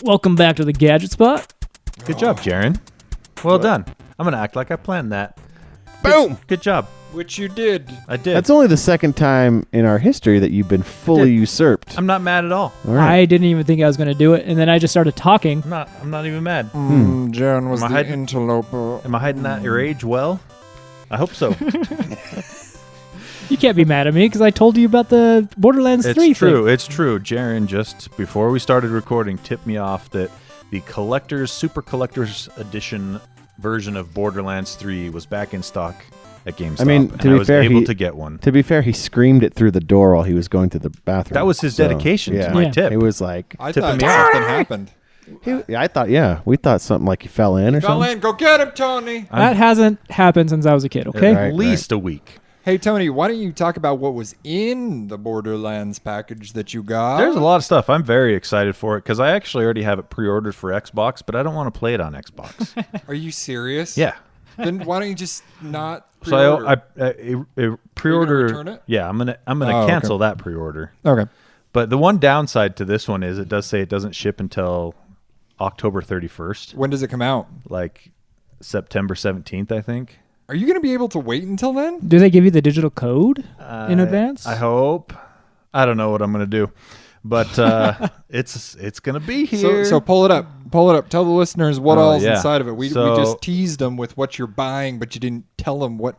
Welcome back to the Gadget Spot. Good job, Jarron. Well done. I'm going to act like I planned that. Boom! Good job. Which you did. I did. That's only the second time in our history that you've been fully usurped. I'm not mad at all. All right. I didn't even think I was going to do it, and then I just started talking. I'm not even mad. Jarron was Am I the hiding- interloper. Am I hiding that your age well? I hope so. You can't be mad at me because I told you about the Borderlands 3 It's true. thing. It's true. Jarron, just before we started recording, tipped me off that the Super Collector's Edition version of Borderlands 3 was back in stock at GameStop. I mean, and I was able to get one. To be fair, he screamed it through the door while he was going to the bathroom. That was his dedication to my Yeah. tip. It was like, I Tipping thought me off. something happened. we thought something like he fell in or Fell something. in. Go get him, Tony. That hasn't happened since I was a kid, okay? Right. At least a week. Hey, Tony, why don't you talk about what was in the Borderlands package that you got? There's a lot of stuff. I'm very excited for it because I actually already have it pre-ordered for Xbox, but I don't want to play it on Xbox. Are you serious? Yeah. Then why don't you just not So pre-order? I pre-order. return it? Yeah, I'm gonna Oh, cancel that pre-order. Okay. But the one downside to this one is it does say it doesn't ship until October 31st, When does it come out? like September 17th, I think. Are you going to be able to wait until then? Do they give you the digital code in advance? I hope. I don't know what I'm gonna do, but it's gonna be here. So pull it up. Pull it up. Tell the listeners what all's yeah. inside of it. We So- just teased them with what you're buying, but you didn't tell them what.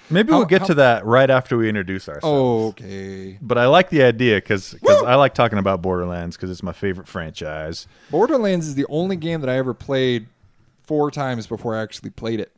Maybe we'll get to that right after we introduce ourselves. Okay. But I like the idea because I like talking about Borderlands because it's my favorite franchise. Borderlands is the only game that I ever played 4 times before I actually played it.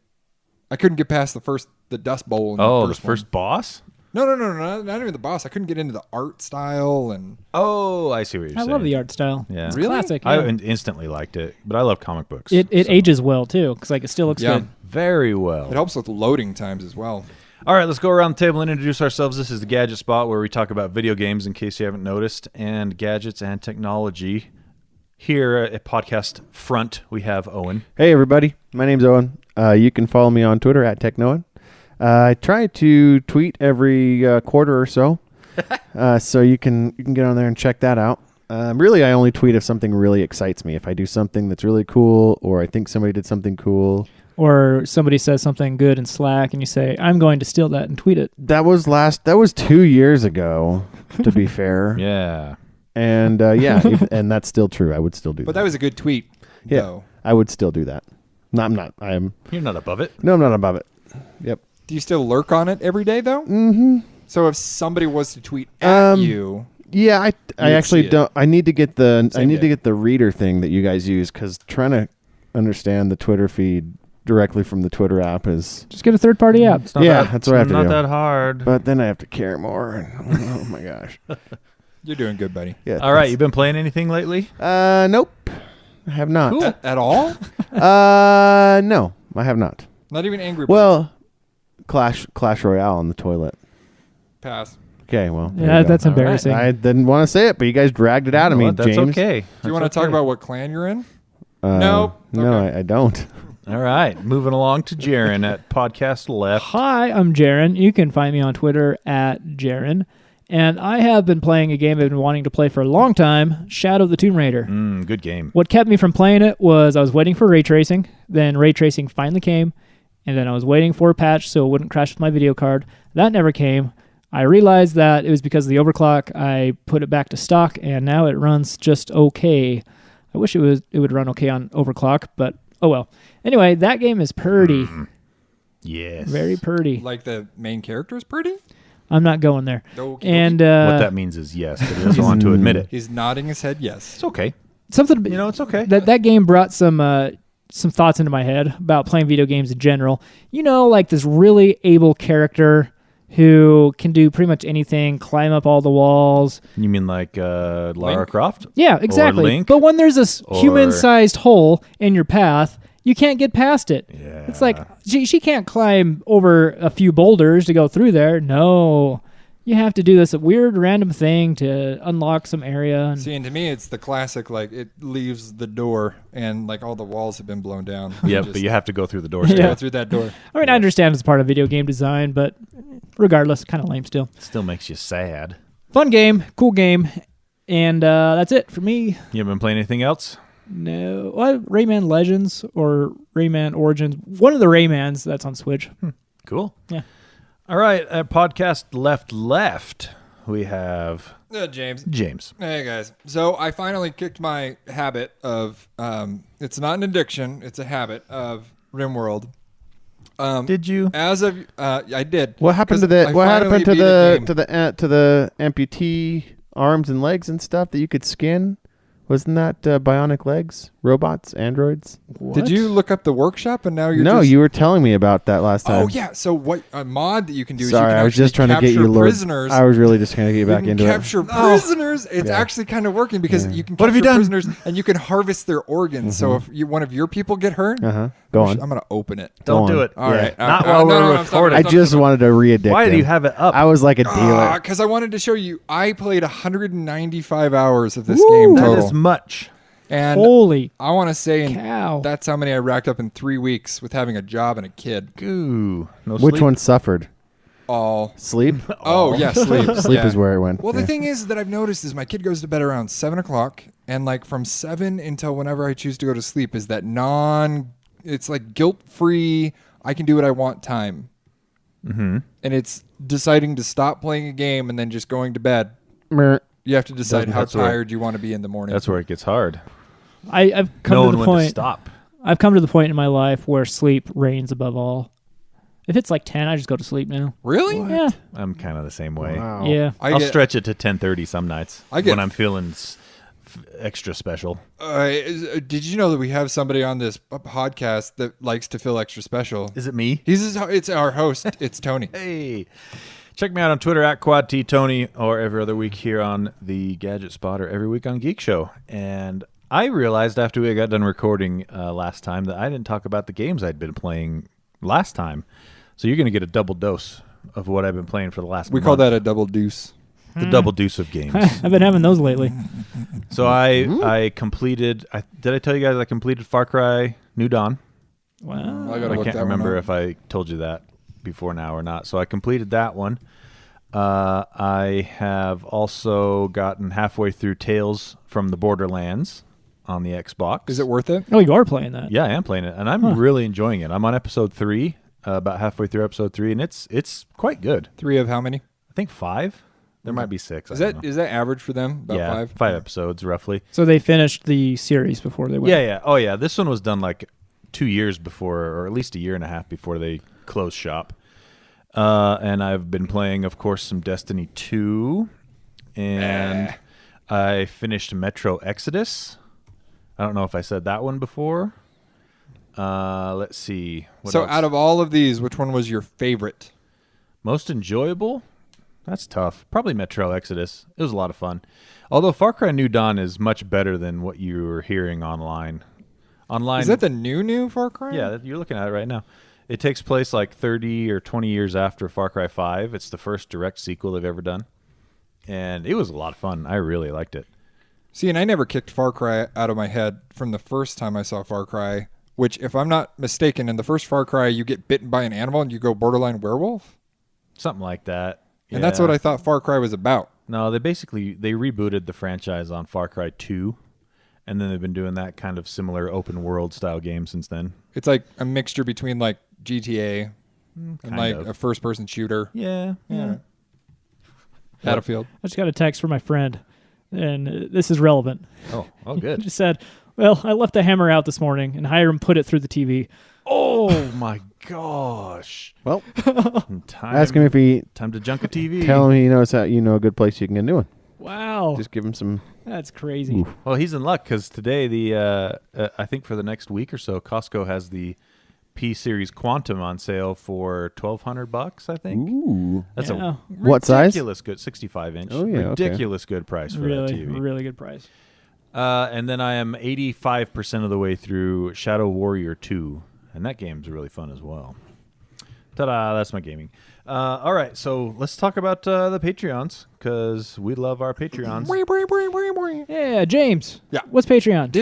I couldn't get past the Dust Bowl. In Oh, the the first boss? No, not even the boss. I couldn't get into the art style and. Oh, I see what you're I saying. love the art style. Yeah. It's Really? classic. I Yeah. instantly liked it, but I love comic books. It so- ages well, too, because it still looks Yeah. good. very well. It helps with loading times as well. All right, let's go around the table and introduce ourselves. This is the Gadget Spot where we talk about video games, in case you haven't noticed, and gadgets and technology. Here at Podcast Front, we have Owen. Hey, everybody. My name's Owen. You can follow me on Twitter at TechNoah. I try to tweet every quarter or so, so you can get on there and check that out. Really, I only tweet if something really excites me. If I do something that's really cool, or I think somebody did something cool. Or somebody says something good in Slack, and you say, I'm going to steal that and tweet it. That was 2 years ago, to be fair. Yeah. And and that's still true. I would still do But that. that was a good tweet, Yeah, though. I would still do that. No, I'm not. You're not above it. No, I'm not above it. Yep. Do you still lurk on it every day, though? Mm-hmm. So if somebody was to tweet at you, Yeah, I You'd actually see it. don't. I need to get the Same day. to get the reader thing that you guys use, because trying to understand the Twitter feed directly from the Twitter app is. Just get a third-party app. It's not Yeah, that, that's what I have to not do. that hard. But then I have to care more. And, oh my gosh. you're doing good, buddy. Yeah. All right, you been playing anything lately? Nope. I have not. Cool. At all? No, I have not. Not even Angry Birds? Well, Clash Royale on the toilet. Pass. Okay, well. there Yeah, you go. that's All right. embarrassing. I didn't want to say it, but you guys dragged it out of You know me, what? That's James. okay. Do you want to talk about what clan you're in? No. No, Okay. I don't. All right, moving along to Jarron at Podcast Left. Hi, I'm Jarron. You can find me on Twitter at Jarron. And I have been playing a game I've been wanting to play for a long time, Shadow of the Tomb Raider. Good game. What kept me from playing it was I was waiting for ray tracing. Then ray tracing finally came. And then I was waiting for a patch so it wouldn't crash with my video card. That never came. I realized that it was because of the overclock. I put it back to stock, and now it runs just okay. I wish it would run okay on overclock, but oh well. Anyway, that game is purty. Yes. Very purty. Like the main character is pretty? I'm not going there. Okey-dokey. And What that means is yes, but he doesn't want to admit it. He's nodding his head yes. It's okay. something You know, it's okay. that game brought some thoughts into my head about playing video games in general. You know, like this really able character who can do pretty much anything, climb up all the walls. You mean like Lara Link? Croft? Yeah, exactly. Link? But when there's this Or- human-sized hole in your path, you can't get past it. Yeah. It's like she can't climb over a few boulders to go through there. No. You have to do this weird random thing to unlock some area. And See, and to me, it's the classic, like, it leaves the door and, like, all the walls have been blown down. Yeah, Just but you have to go through the door Yeah. still. go through that door. I mean, I understand it's part of video game design, but regardless, kind of lame still. Still makes you sad. Fun game, cool game, and that's it for me. You haven't been playing anything else? No. Well, Rayman Legends or Rayman Origins. One of the Raymans that's on Switch. Cool. Yeah. All right. Podcast left. We have James. Hey, guys. So I finally kicked my habit of, it's not an addiction, it's a habit of RimWorld. Did you? As of, I did. What happened to the? What happened to the amputee arms and legs and stuff that you could skin? Wasn't that bionic legs, robots, androids? What? Did you look up the workshop and now you're No, just... you were telling me about that last time. Oh, yeah. So what a mod that you can do Sorry, is you can I was just trying to get you prisoners. I was really just trying to get you back You can into capture prisoners. It's actually kind of working because you can What have you capture done? prisoners and you can harvest their organs. So if one of your people get hurt, Go on. I'm going to open it. Don't Go do on. it. All right. Not No, while no, we're no, recording. I just wanted to re-addict Why do him. you have it up? I was like a dealer. Because I wanted to show you. I played 195 hours of this game That total. is much. And Holy I want to say cow. that's how many I racked up in 3 weeks with having a job and a kid. Ooh. No Which sleep? one suffered? All. Sleep? Oh, yeah, sleep. Sleep Yeah. is where it went. Well, the Yeah. thing is that I've noticed is my kid goes to bed around 7 o'clock, and like from 7 until whenever I choose to go to sleep is that it's like guilt-free, I can do what I want time. Mm-hmm. And it's deciding to stop playing a game and then just going to bed. Mer. You have to decide how That's where- tired you want to be in the morning. That's where it gets hard. I've come Knowing to the when to point. stop. I've come to the point in my life where sleep reigns above all. If it's like 10, I just go to sleep now. Really? Yeah. I'm kind of the same way. Wow. Yeah. I'll stretch it to 10:30 some nights when I'm feeling extra special. Did you know that we have somebody on this podcast that likes to feel extra special? Is it me? It's our host. It's Tony. Hey. Check me out on Twitter at QuadTTony or every other week here on the Gadget Spotter, every week on Geek Show. And I realized after we got done recording last time that I didn't talk about the games I'd been playing last time. So you're going to get a double dose of what I've been playing for the last We month. call that a double deuce. The double deuce of games. I've been having those lately. So I completed, did I tell you guys I completed Far Cry New Dawn? Wow. I gotta I look can't that one remember up. if I told you that before now or not. So I completed that one. I have also gotten halfway through Tales from the Borderlands on the Xbox. Is it worth it? Oh, you are playing that. Yeah, I am playing it, and I'm really enjoying it. I'm on episode 3, about halfway through episode 3, and it's quite good. 3 of how many? I think 5. There might be 6. Is that average for them? About yeah, 5? 5 episodes roughly. So they finished the series before they went. Yeah. Oh yeah, this one was done like 2 years before, or at least a year and a half before they closed shop. And I've been playing, of course, some Destiny 2, and I finished Metro Exodus. I don't know if I said that one before. Let's see. What else? Out of all of these, which one was your favorite? Most enjoyable? That's tough. Probably Metro Exodus. It was a lot of fun. Although Far Cry New Dawn is much better than what you were hearing online. Is that the new Far Cry? Yeah, you're looking at it right now. It takes place like 30 or 20 years after Far Cry 5. It's the first direct sequel they've ever done. And it was a lot of fun. I really liked it. See, and I never kicked Far Cry out of my head from the first time I saw Far Cry, which, if I'm not mistaken, in the first Far Cry, you get bitten by an animal and you go borderline werewolf? Something like that. And that's what I thought Far Cry was about. No, they rebooted the franchise on Far Cry 2. And then they've been doing that kind of similar open world style game since then. It's like a mixture between like GTA and like of. a first person shooter. Yeah. Battlefield. I just got a text from my friend, and this is relevant. Oh, He good. just said, well, I left the hammer out this morning, and Hiram put it through the TV. Oh my gosh. Well, Time, ask him if he. time to junk a TV. Tell him he knows how. You know a good place you can get a new one. Wow. Just give him some. That's crazy. Well, he's in luck because today I think for the next week or so, Costco has the P Series Quantum on sale for $1,200. I think. Ooh. That's Yeah. a What size? ridiculous good 65 inch. Oh, yeah, okay. Ridiculous good price for that Really, TV. really good price. And then I am 85% of the way through Shadow Warrior 2, and that game's really fun as well. Ta-da! That's my gaming. All right, so let's talk about the Patreons because we love our Patreons. Yeah, James. Yeah. What's Patreon?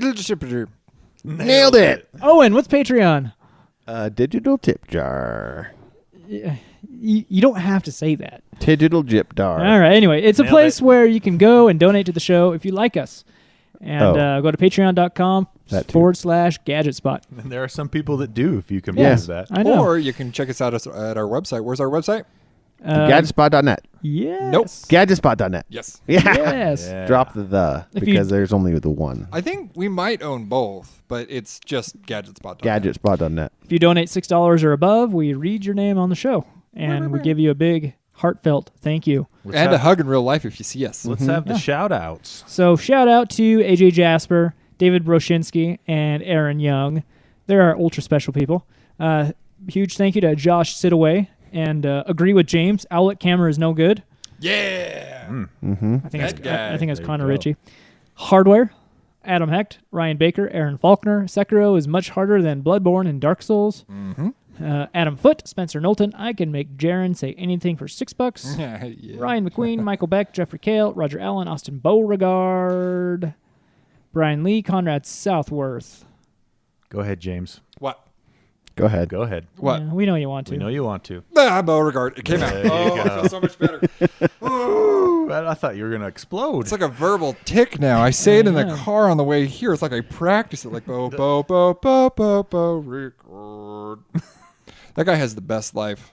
Nailed it. Owen, what's Patreon? Digital tip jar. You don't have to say that. Digital jip jar. All right. Anyway, it's a Nailed place it. where you can go and donate to the show if you like us. And go to patreon.com That too. /Gadget Spot. And there are some people that do, if you can Yeah. believe that. I know. Or you can check us out at our website. Where's our website? Gadgetspot.net. Yes. Nope. Gadgetspot.net. Yes. Yeah. Yes. Yeah. Drop the If because you- there's only the one. I think we might own both, but it's just GadgetSpot. Gadgetspot.net. If you donate $6 or above, we read your name on the show, and we give you a big, heartfelt thank you. Let's And a have, hug in real life if you see us. let's have the shout-outs. So shout out to AJ Jasper, David Broshinsky, and Aaron Young. They're our ultra special people. Huge thank you to Josh Sidaway, and agree with James. Owlet camera is no good. Yeah. I think That guy. I think it's There you Connor go. Ritchie. Hardware, Adam Hecht, Ryan Baker, Aaron Faulkner. Sekiro is much harder than Bloodborne and Dark Souls. Adam Foote, Spencer Knowlton. I can make Jarron say anything for $6. Yeah. Ryan McQueen, Michael Beck, Jeffrey Kale, Roger Allen, Austin Beauregard, Brian Lee, Conrad Southworth. Go ahead, James. What? Go ahead. Go ahead. What? Yeah, we know you want to. We know you want to. Beauregard. It came out. There you Oh, I go. feel so much better. Ooh, I thought you were going to explode. It's like a verbal tick now. I say it in the car on the way here. It's like I practice it. Like bo record. That guy has the best life.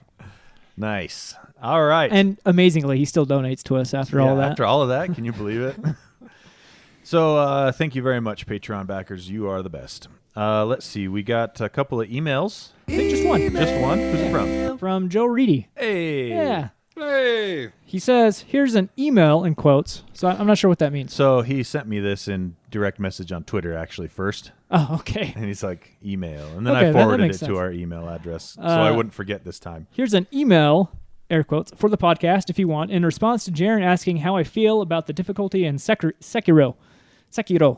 Nice. All right. And amazingly, he still donates to us after all that. After all of that, can you believe it? So thank you very much, Patreon backers. You are the best. Let's see. We got a couple of emails. I think just one. Just one? Who's it from? From Joe Reedy. Hey. Yeah. Hey. He says, here's an email in quotes. So I'm not sure what that means. So he sent me this in direct message on Twitter, actually, first. Oh, okay. And he's like, email. And then Okay, I that forwarded it makes to sense. our email address so I wouldn't forget this time. Here's an email, air quotes, for the podcast if you want, in response to Jarron asking how I feel about the difficulty in Sekiro.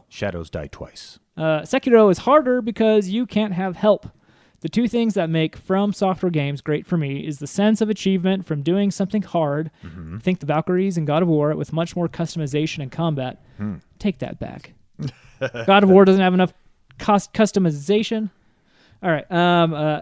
Shadows die twice. Sekiro is harder because you can't have help. The two things that make From Software games great for me is the sense of achievement from doing something hard. Think the Valkyries and God of War with much more customization and combat. Take that back. God of War doesn't have enough customization. All right.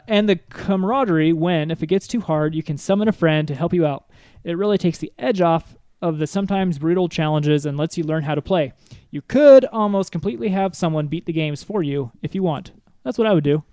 And the camaraderie when, if it gets too hard, you can summon a friend to help you out. It really takes the edge off of the sometimes brutal challenges and lets you learn how to play. You could almost completely have someone beat the games for you if you want. That's what I would do.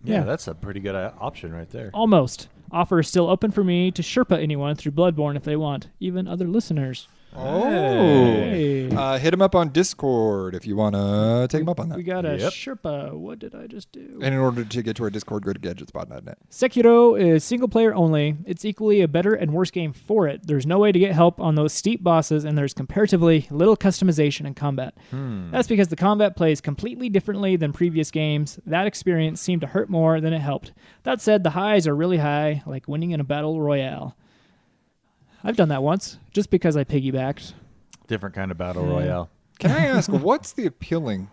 Yeah, that's a pretty good option right there. Almost. Offer is still open for me to Sherpa anyone through Bloodborne if they want, even other listeners. Oh. Hey. Hit him up on Discord if you want to take him up on that. We got a Yep. Sherpa. What did I just do? And in order to get to our Discord, go to gadgetspot.net. Sekiro is single player only. It's equally a better and worse game for it. There's no way to get help on those steep bosses, and there's comparatively little customization in combat. That's because the combat plays completely differently than previous games. That experience seemed to hurt more than it helped. That said, the highs are really high, like winning in a battle royale. I've done that once, just because I piggybacked. Different kind of battle royale. Can I ask, what's the appealing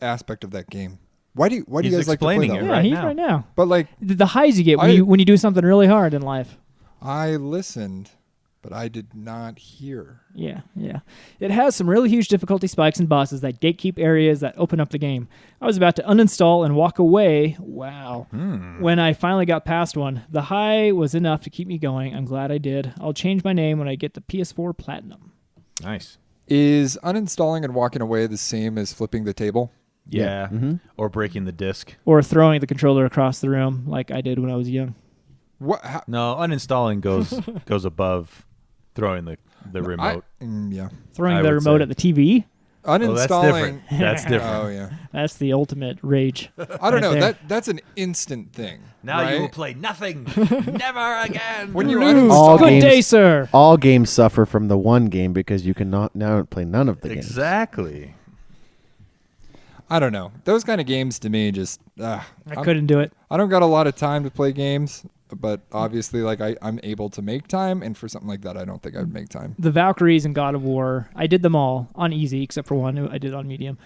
aspect of that game? Why do you He's guys like to play explaining that? it Yeah, right he's now. right now. But like, The highs you get when you do something really hard in life. I listened, but I did not hear. Yeah. It has some really huge difficulty spikes and bosses that gatekeep areas that open up the game. I was about to uninstall and walk away. Wow. When I finally got past one, the high was enough to keep me going. I'm glad I did. I'll change my name when I get the PS4 Platinum. Nice. Is uninstalling and walking away the same as flipping the table? Yeah. Or breaking the disc. Or throwing the controller across the room like I did when I was young. What? No, uninstalling goes above throwing the remote. Yeah. Throwing I the would remote say. at the TV? Oh, that's Uninstalling. different. That's different. Oh yeah. That's the ultimate rage. I don't know. there. That's an instant thing. Now right? you will play nothing. Never again. When you Lose. All uninstall, Good games- day, sir. All games suffer from the one game because you cannot now play none of the games. Exactly. I don't know. Those kind of games to me just. I couldn't do it. I don't got a lot of time to play games, but obviously, like I'm able to make time, and for something like that, I don't think I would make time. The Valkyries and God of War, I did them all on easy, except for one I did on medium.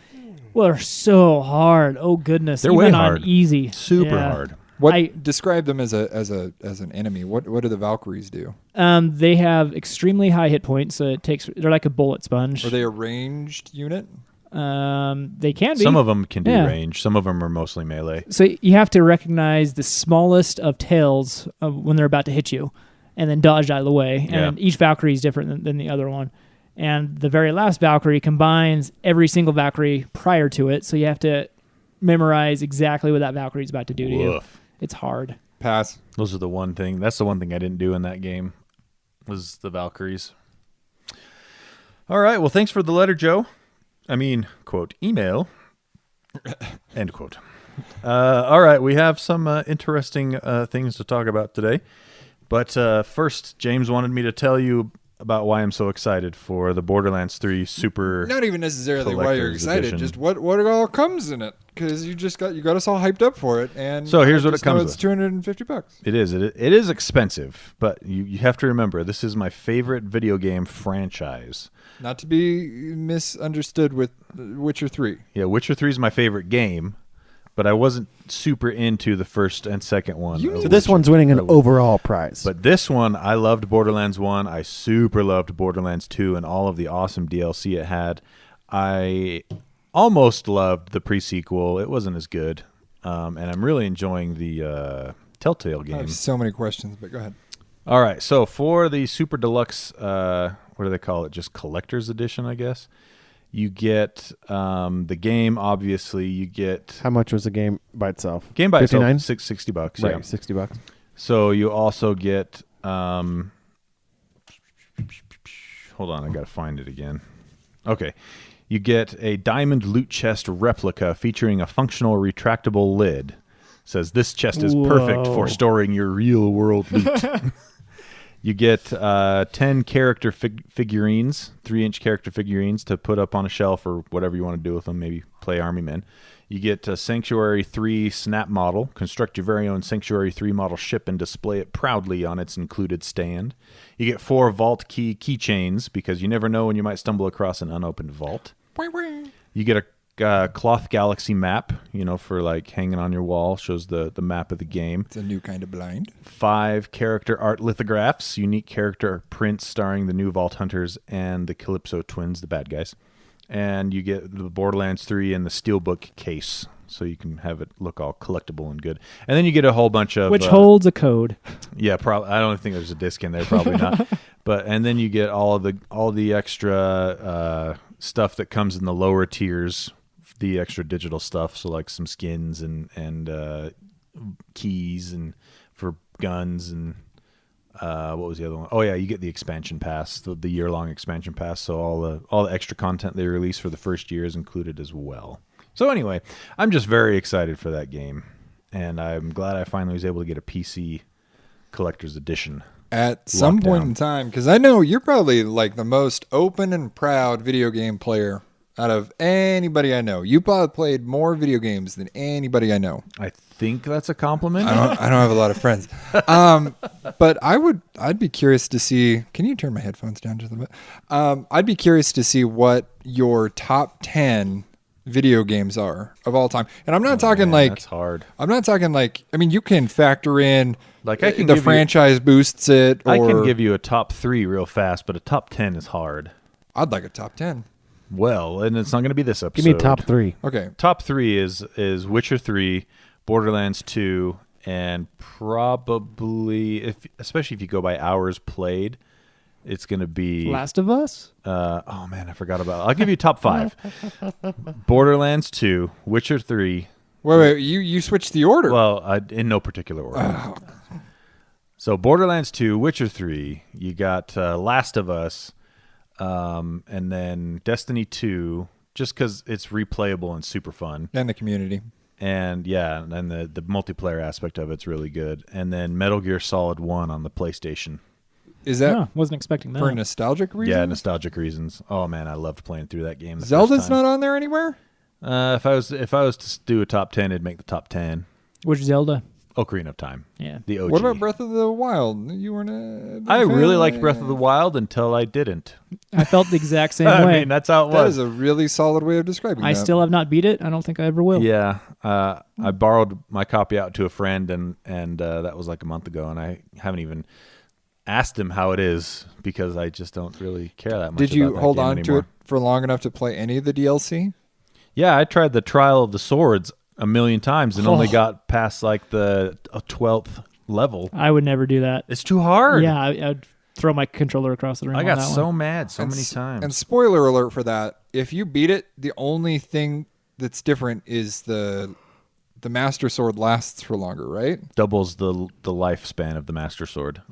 Well, they're so hard. Oh goodness, They're even way on hard. easy, Super Yeah. hard. What describe them as an enemy? What do the Valkyries do? They have extremely high hit points. So they're like a bullet sponge. Are they a ranged unit? They can be. Some of them can do Yeah. range. Some of them are mostly melee. So you have to recognize the smallest of tails when they're about to hit you, and then dodge out of the way. Yeah. And each Valkyrie is different than the other one. And the very last Valkyrie combines every single Valkyrie prior to it, so you have to memorize exactly what that Valkyrie is about to do to you. It's hard. Pass. Those are the one thing. That's the one thing I didn't do in that game was the Valkyries. All right. Well, thanks for the letter, Joe. I mean, quote, email, end quote. All right. We have some interesting things to talk about today. But first, James wanted me to tell you about why I'm so excited for the Borderlands 3 Super. Not even necessarily why you're Collector's excited, Edition. just what all comes in it, because you got us all hyped up for it. And So here's I what it just know comes it's with. $250. It is expensive, but you have to remember this is my favorite video game franchise. Not to be misunderstood with Witcher 3. Yeah, Witcher 3 is my favorite game, but I wasn't super into the first and second one. You of need- So this Witcher. one's winning an overall prize. But this one, I loved Borderlands 1. I super loved Borderlands 2 and all of the awesome DLC it had. I almost loved the pre-sequel. It wasn't as good. And I'm really enjoying the Telltale I game. have so many questions, but go ahead. All right, so for the Super Deluxe, what do they call it? Just Collector's Edition, I guess. You get the game, obviously. You get... How much was the game by itself? Game by itself, $59? $60. Right, Yeah. $60. So you also get... hold on, I got to find it again. Okay. You get a diamond loot chest replica featuring a functional retractable lid. Says this chest is perfect for Whoa. storing your real-world loot. You get 10 character figurines, 3-inch character figurines to put up on a shelf or whatever you want to do with them, maybe play Army Men. You get a Sanctuary 3 snap model. Construct your very own Sanctuary 3 model ship and display it proudly on its included stand. You get 4 vault keychains because you never know when you might stumble across an unopened vault. You get a cloth galaxy map, for like hanging on your wall, shows the map of the game. It's a new kind of blind. 5 character art lithographs, unique character prints starring the new Vault Hunters and the Calypso twins, the bad guys. And you get the Borderlands 3 and the Steelbook case, so you can have it look all collectible and good. And then you get a whole bunch of... Which holds a code. Yeah, probably. I don't think there's a disc in there, probably not. And then you get all the extra stuff that comes in the lower tiers, the extra digital stuff, so like some skins and keys and for guns and what was the other one? Oh yeah, you get the expansion pass, the year-long expansion pass. So all the extra content they release for the first year is included as well. So anyway, I'm just very excited for that game, and I'm glad I finally was able to get a PC collector's edition. At some point Lockdown. in time, because I know you're probably like the most open and proud video game player out of anybody I know. You probably played more video games than anybody I know. I think that's a compliment. I don't have a lot of friends. But I'd be curious to see, can you turn my headphones down just a bit? I'd be curious to see what your top 10 video games are of all time. And I'm not talking Man, that's hard. I'm not talking like, I mean, you can factor in Like I can the give franchise boosts it. Or I can give you a top 3 real fast, but a top 10 is hard. I'd like a top 10. Well, and it's not going to be this episode. Give me top 3. Okay. Top 3 is Witcher 3, Borderlands 2, and probably, especially if you go by hours played, it's going to be... Last of Us? oh, man, I forgot about it. I'll give you top 5. Borderlands 2, Witcher 3. Wait, you switched the order. Well, in no particular order. So Borderlands 2, Witcher 3, you got Last of Us, and then Destiny 2, just because it's replayable and super fun. And the community. And yeah, and the multiplayer aspect of it's really good. And then Metal Gear Solid 1 on the PlayStation. Is that Huh, wasn't expecting that. for nostalgic reasons? Yeah, nostalgic reasons. Oh man, I loved playing through that game. Zelda's not on there anywhere? If I was to do a top 10, it'd make the top 10. Which Zelda? Ocarina of Time. Yeah. The OG. What about Breath of the Wild? You weren't a big I really fan? liked Breath of the Wild until I didn't. I felt the exact same I way. mean, that's how it That was. is a really solid way of describing I that. still have not beat it. I don't think I ever will. Yeah, I borrowed my copy out to a friend, and that was like a month ago, and I haven't even asked him how it is because I just don't really care that much. Did you about that hold game on to anymore. it for long enough to play any of the DLC? Yeah, I tried the Trial of the Swords a million times and only got past like the 12th level. I would never do that. It's too hard. Yeah, I would throw my controller across the room. I on got that so one. mad so many times. And spoiler alert for that: if you beat it, the only thing that's different is the Master Sword lasts for longer, right? Doubles the lifespan of the Master Sword.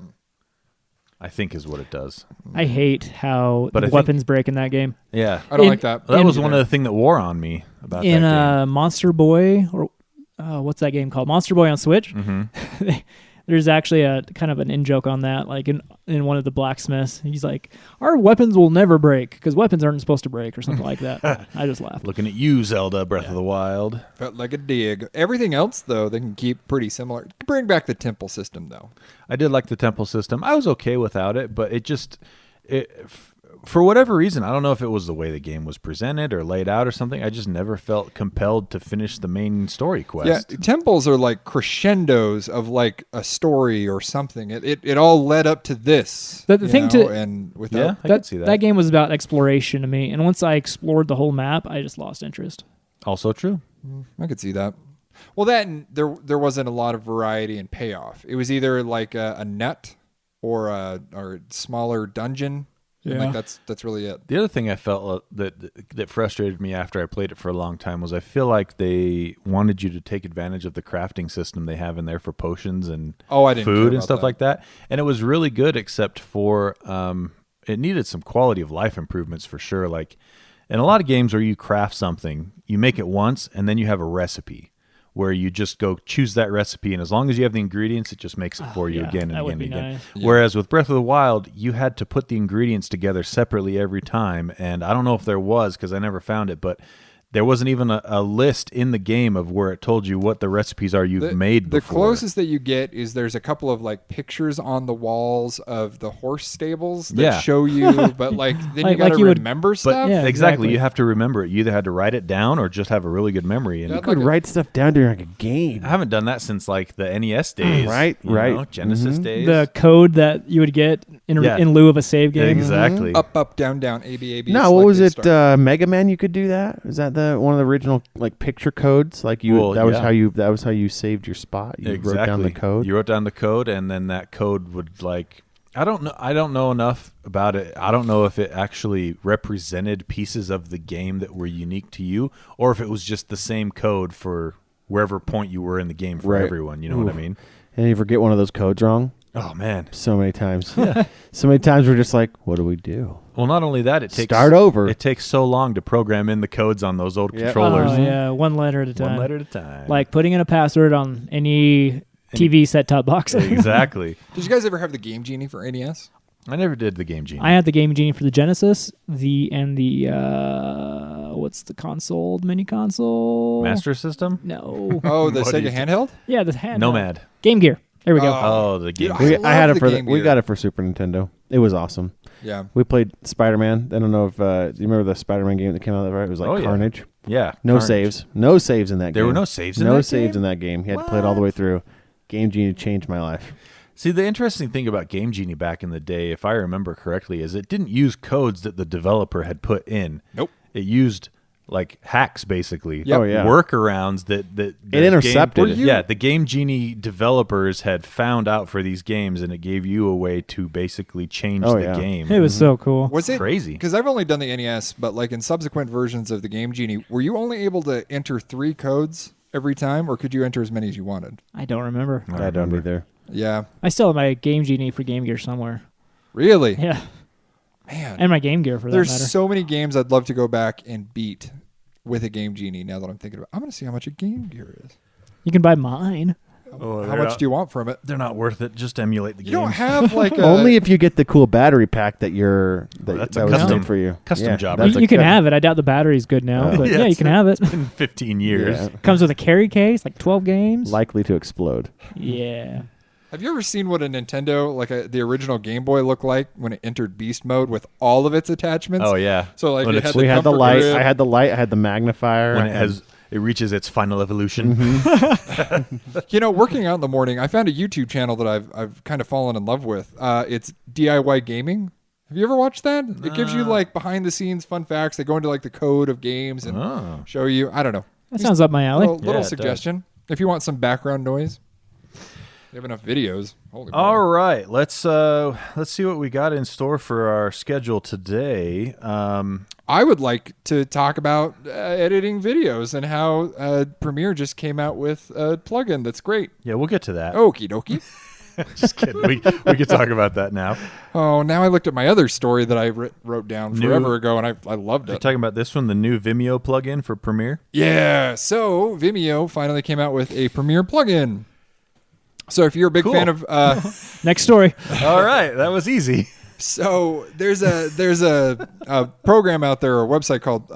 I think is what it does. I hate how But the I think- weapons break in that game. Yeah. I don't In- like that. That was in- one of the things that wore on me about In that game. Monster Boy, or what's that game called? Monster Boy on Switch. Mm-hmm. There's actually a kind of an in-joke on that. Like in one of the blacksmiths, he's like, "Our weapons will never break because weapons aren't supposed to break," or something like that. I just laughed. Looking at you, Zelda, Breath of the Wild. Felt like a dig. Everything else, though, they can keep pretty similar. Bring back the temple system, though. I did like the temple system. I was okay without it, but for whatever reason, I don't know if it was the way the game was presented or laid out or something. I just never felt compelled to finish the main story quest. Yeah, temples are like crescendos of like a story or something. It all led up to this. The thing to- and without Yeah, I could see that. That game was about exploration to me, and once I explored the whole map, I just lost interest. Also true. I could see that. Well, that and there wasn't a lot of variety and payoff. It was either like a nut or a smaller dungeon. And Yeah. like that's really it. The other thing I felt that frustrated me after I played it for a long time was I feel like they wanted you to take advantage of the crafting system they have in there for potions and Oh, I didn't care food and about stuff that. like that. And it was really good, except for it needed some quality of life improvements for sure. Like in a lot of games where you craft something, you make it once and then you have a recipe where you just go choose that recipe, and as long as you have the ingredients, it just makes it for you yeah, again and that would again and be again. nice. Yeah. Whereas with Breath of the Wild, you had to put the ingredients together separately every time, and I don't know if there was because I never found it, but there wasn't even a list in the game of where it told you what the recipes are you've made The before. closest that you get is there's a couple of like pictures on the walls of the horse stables that Yeah. show you, but like then you Like got to you would- remember But stuff. Yeah, exactly, exactly. you have to remember it. You either had to write it down or just have a really good memory. And Yeah, You could like a- write stuff down during like a game. I haven't done that since like the NES days, Right, you right. know, Genesis days. The code that you would get in Yeah. in lieu of a save game. Exactly. Up, down, down, A, B, A, B. No, what was select, it? A, start. Mega Man. You could do that. Is that the one of the original like picture codes? Like you, Well, that was yeah. how you saved your spot. You Exactly. wrote down the code. You wrote down the code, and then that code would like. I don't know enough about it. I don't know if it actually represented pieces of the game that were unique to you, or if it was just the same code for wherever point you were in the game for Right. everyone. You know what I Oof. mean? And you forget one of those codes wrong. Oh man. So many times. Yeah. So many times we're just like, what do we do? Well, not only that, it takes Start over. It takes so long to program in the codes on those old Yep. controllers. Oh, yeah, one letter at a time. One letter at a time. Like putting in a password on any TV set-top box. Exactly. Did you guys ever have the Game Genie for NES? I never did the Game Genie. I had the Game Genie for the Genesis, the what's the console? Mini console? Master System? No. Oh, the What do you Sega think? handheld? Yeah, the hand. Nomad. Game Gear. There we go. Oh, the Game Dude, Gear. I had love it for the Game we Gear. got it for Super Nintendo. It was awesome. Yeah. We played Spider-Man. I don't know if do you remember the Spider-Man game that came out of that, right? It was like Oh, yeah. Carnage. Yeah. No Carnage. saves. No saves in that game. There were no saves in no that saves game? in that game. You had to play it all the way through. Game Genie changed my life. See, the interesting thing about Game Genie back in the day, if I remember correctly, is it didn't use codes that the developer had put in. Nope. It used like hacks, basically. Yep. Oh, yeah. Workarounds that the intercepted game, it. Yeah, the Game Genie developers had found out for these games, and it gave you a way to basically change Oh, the yeah. game. It was so cool. Was it Crazy. Because I've only done the NES, but like in subsequent versions of the Game Genie, were you only able to enter 3 codes every time, or could you enter as many as you wanted? I don't remember. I don't remember. either. Yeah. I still have my Game Genie for Game Gear somewhere. Really? Yeah, Man. and my Game Gear for that There's matter. so many games I'd love to go back and beat with a Game Genie now that I'm thinking about it. I'm going to see how much a Game Gear is. You can buy mine. How much do you want from it? They're not worth it. Just emulate the You game. don't have like a... Only if you get the cool battery pack that that's that a was custom- made for you. custom job. that's You a can cut- have it. I doubt the battery's good now, but yeah, you can have it. It's been 15 years. Yeah. Comes with a carry case, like 12 games. Likely to explode. Yeah. Have you ever seen what a Nintendo, like the original Game Boy, looked like when it entered Beast Mode with all of its attachments? Oh yeah. So like When it it's- had We had the comfort light. grip. I had the light. I had the magnifier. when I it had- has it reaches its final evolution. You know, working out in the morning, I found a YouTube channel that I've kind of fallen in love with. It's DIY Gaming. Have you ever watched that? It gives you like behind the scenes fun facts. They go into like the code of games and Oh. show you. I don't know. That sounds up my alley. Little Yeah, it does. suggestion if you want some background noise. You have enough videos. Holy moly. All right, let's see what we got in store for our schedule today. I would like to talk about editing videos and how Premiere just came out with a plugin that's great. Yeah, we'll get to that. Okie dokie. Just kidding. We could talk about that now. Oh, now I looked at my other story that I wrote down forever ago, and I loved Are you it. talking about this one, the new Vimeo plugin for Premiere? Yeah, so Vimeo finally came out with a Premiere plugin. So if you're a big Cool. fan of... Next story. All right, that was easy. So there's a program out there, or a website called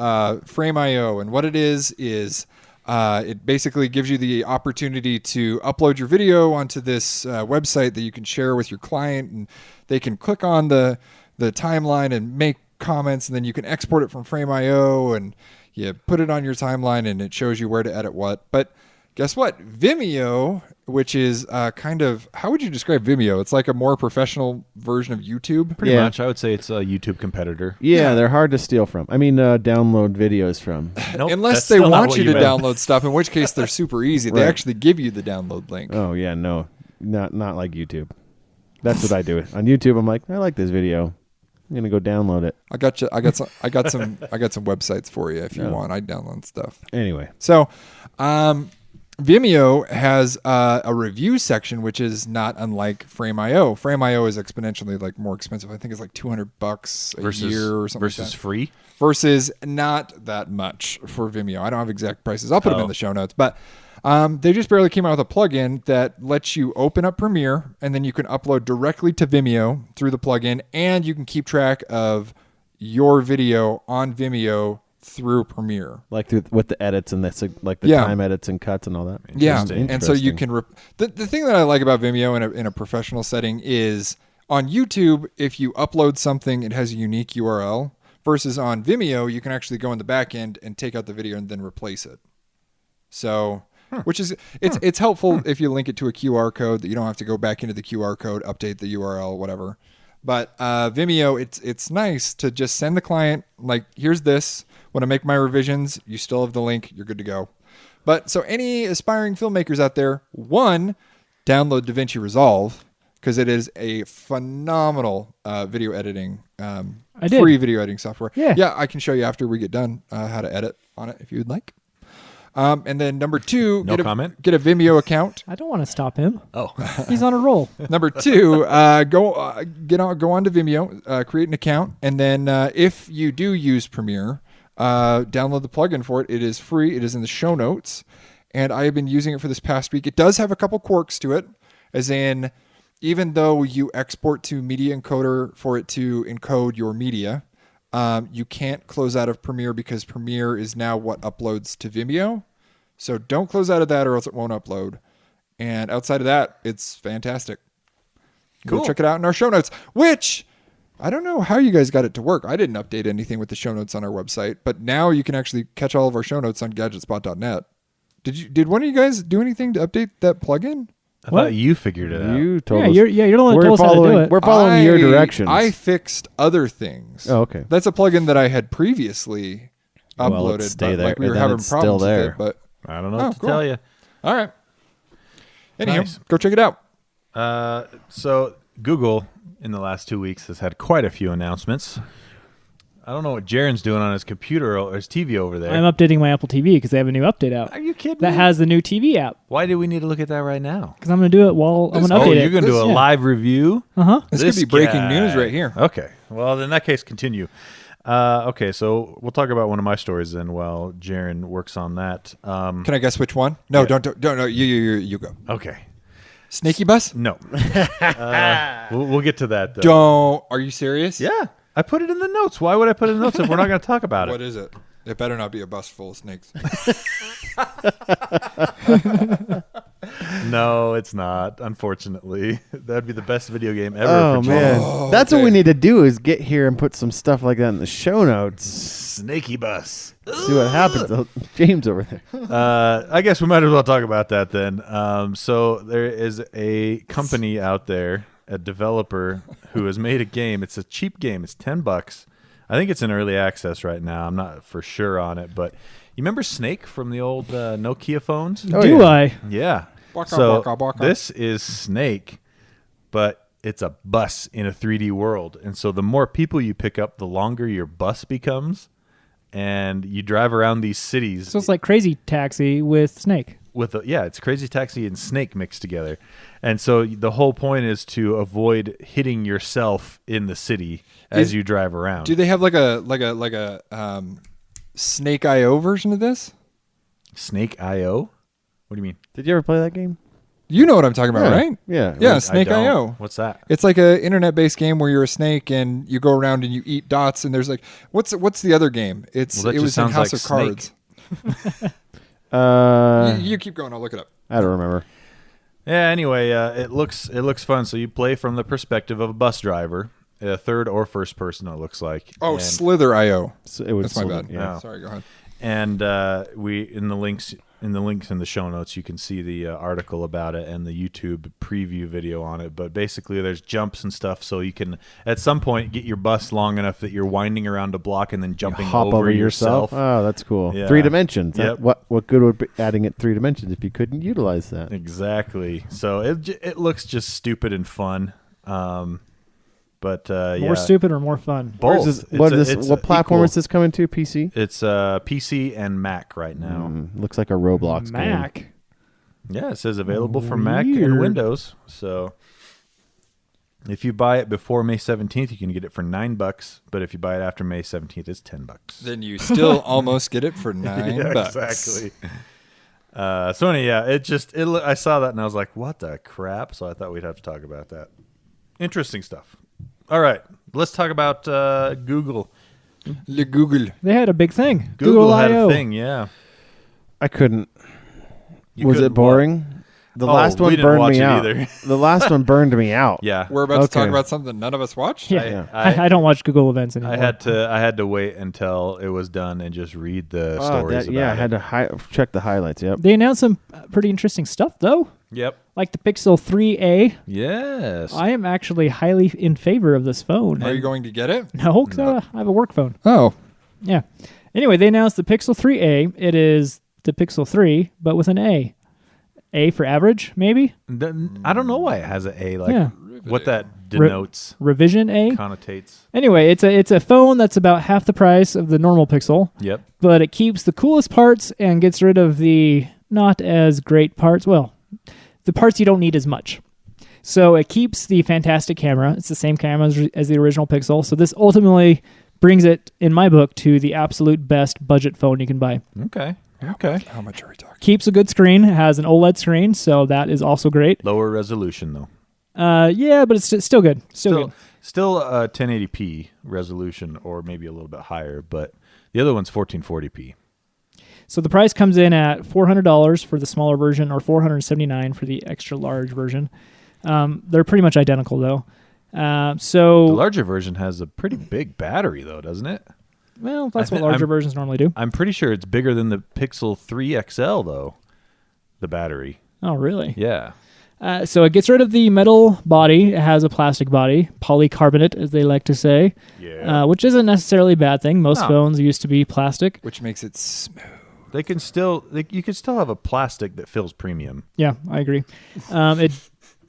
Frame.io, and what it is it basically gives you the opportunity to upload your video onto this website that you can share with your client, and they can click on the timeline and make comments, and then you can export it from Frame.io and you put it on your timeline, and it shows you where to edit what. But guess what? Vimeo, which is kind of, how would you describe Vimeo? It's like a more professional version of YouTube. Pretty Yeah. much. I would say it's a YouTube competitor. Yeah, they're hard to steal from. I mean, download videos from. Nope, Unless that's they still not want what you to meant. download stuff, in which case they're super easy. They Right. actually give you the download link. Oh yeah, no, not like YouTube. That's what I do. On YouTube, I'm like, I like this video. I'm gonna go download it. I got some websites for you if you want. I download stuff. Anyway, So, Vimeo has a review section, which is not unlike Frame.io. Frame.io is exponentially like more expensive. I think it's like $200 a year or something. versus like that. free. Versus not that much for Vimeo. I don't have exact prices. I'll put them in the show notes. But they just barely came out with a plugin that lets you open up Premiere, and then you can upload directly to Vimeo through the plugin, and you can keep track of your video on Vimeo through Premiere. like with the edits and that's like the Yeah. time edits and cuts and all that. Yeah, Interesting. and so you Interesting. can the thing that I like about Vimeo in a professional setting is on YouTube, if you upload something, it has a unique URL. Versus on Vimeo, you can actually go in the back end and take out the video and then replace it. So, which is it's helpful if you link it to a QR code that you don't have to go back into the QR code, update the URL, whatever. But Vimeo, it's nice to just send the client like, here's this. When I make my revisions, you still have the link. You're good to go. But so any aspiring filmmakers out there, one, download DaVinci Resolve because it is a phenomenal video editing, free video editing software. Yeah. I can show you after we get done how to edit on it if you would like. And then number two, No comment? get a Vimeo account. I don't want to stop him. Oh, He's on a roll. Number two, go on to Vimeo, create an account, and then if you do use Premiere, download the plugin for it. It is free. It is in the show notes, and I have been using it for this past week. It does have a couple quirks to it, as in, even though you export to Media Encoder for it to encode your media, you can't close out of Premiere because Premiere is now what uploads to Vimeo. So don't close out of that or else it won't upload. And outside of that, it's fantastic. Cool. Go check it out in our show notes, which I don't know how you guys got it to work. I didn't update anything with the show notes on our website, but now you can actually catch all of our show notes on gadgetspot.net. Did one of you guys do anything to update that plugin? I What? thought you figured it out. You told Yeah, us. you're the one that told us how to do it. We're following your directions. I fixed other things. Oh, okay. That's a plugin that I had previously Well, uploaded. let's stay but, there, Like we and were then having it's still problems with there. it, but I don't know Oh, what to cool. tell you. all right. Anyhow, Nice. go check it out. So Google in the last 2 weeks has had quite a few announcements. I don't know what Jarron's doing on his computer or his TV over there. I'm updating my Apple TV because they have a new update out Are you kidding that me? has the new TV app. Why do we need to look at that right now? Because I'm going to do it while I'm going to Oh, update you're it. going to do a Yeah. live review? Uh-huh. This could be breaking news right here. Okay. Well, in that case, continue. Okay, so we'll talk about one of my stories then while Jarron works on that. Can I guess which one? No, Yeah. don't. No, you go. Okay. Snaky Bus? No. We'll get to that, though. Don't. Are you serious? Yeah. I put it in the notes. Why would I put it in the notes if we're not going to talk about What it? is it? It better not be a bus full of snakes. No, it's not, unfortunately. That'd be the best video game ever Oh for man, Oh, that's what okay. we need to do is get here and put some stuff like that in the show notes. Snaky Bus. See what happens. Oh, James over there. I guess we might as well talk about that then. So there is a company out there, a developer who has made a game. It's a cheap game. It's $10. I think it's in early access right now. I'm not for sure on it, but you remember Snake from the old Nokia phones? Oh, do yeah. I? Yeah. Waka, So waka, waka. this is Snake, but it's a bus in a 3D world. And so the more people you pick up, the longer your bus becomes. And you drive around these cities. So it's like Crazy Taxi with Snake. It's Crazy Taxi and Snake mixed together. And so the whole point is to avoid hitting yourself in the city as you drive around. Do they have like a Snake IO version of this? Snake IO? What do you mean? Did you ever play that game? You know what I'm talking about, right? Yeah. Yeah, I Snake don't. IO. What's that? It's like a internet-based game where you're a snake and you go around and you eat dots. And there's like, what's the other game? It Well, that was just in sounds House like of Snake. Cards. You keep going. I'll look it up. I don't remember. Yeah, anyway, it looks fun. So you play from the perspective of a bus driver, a third or first person, it looks like. Oh, And- Slither IO. So it was That's my bad. Yeah. Sorry, go ahead. And we in the links in the show notes, you can see the article about it and the YouTube preview video on it. But basically, there's jumps and stuff, so you can at some point get your bus long enough that you're winding around a block and then jumping Hop over yourself. Oh, that's cool. Yeah. 3 dimensions. Yep. What good would be adding it 3 dimensions if you couldn't utilize that? Exactly. So it looks just stupid and fun. But More stupid or more fun? both. What platform equal. is this coming to? PC? It's PC and Mac right now. Looks like a Roblox game. Mac. Yeah, it says available for Mac and Weird. Windows. So if you buy it before May 17th, you can get it for $9. But if you buy it after May 17th, it's $10. Then you still almost get it for $9. Yeah, exactly. So anyway, yeah, I saw that and I was like, what the crap? So I thought we'd have to talk about that. Interesting stuff. All right, let's talk about Google. Le Google. They had a big thing. Google had I/O. a thing, yeah. I couldn't. You Was couldn't it boring? The Oh, last we one didn't burned watch me it out. either. The last one burned me out. Yeah. We're about to talk Okay. about something none of us watched. Yeah, I- I don't watch Google events anymore. I had to wait until it was done and just read the stories about I it. had to check the highlights. Yep. They announced some pretty interesting stuff, though, Yep. like the Pixel 3a. Yes. I am actually highly in favor of this phone. Are you going to get it? No, 'cause I have a work phone. Oh. Yeah. Anyway, they announced the Pixel 3a. It is the Pixel 3, but with an A. A for average, maybe? I don't know why it has an A. Like Yeah. what that denotes, Revision A. connotates. Anyway, it's a phone that's about half the price of the normal Pixel, Yep. but it keeps the coolest parts and gets rid of the not as great parts. Well, the parts you don't need as much. So it keeps the fantastic camera. It's the same camera as the original Pixel. So this ultimately brings it, in my book, to the absolute best budget phone you can buy. Okay. Okay. How much are we talking? Keeps a good screen. It has an OLED screen, so that is also great. Lower resolution though. Yeah, but it's still good. Still good. Still 1080p resolution, or maybe a little bit higher, but the other one's 1440p. So the price comes in at $400 for the smaller version, or $479 for the extra large version. They're pretty much identical, though. The So, larger version has a pretty big battery, though, doesn't it? well, that's I what thi- larger I'm- versions normally do. I'm pretty sure it's bigger than the Pixel 3 XL, though. The battery. Oh, really? Yeah. So it gets rid of the metal body. It has a plastic body, polycarbonate, as they like to say, Yeah. which isn't necessarily a bad thing. Most No. phones used to be plastic. Which makes it smooth. You can still have a plastic that feels premium. Yeah, I agree. I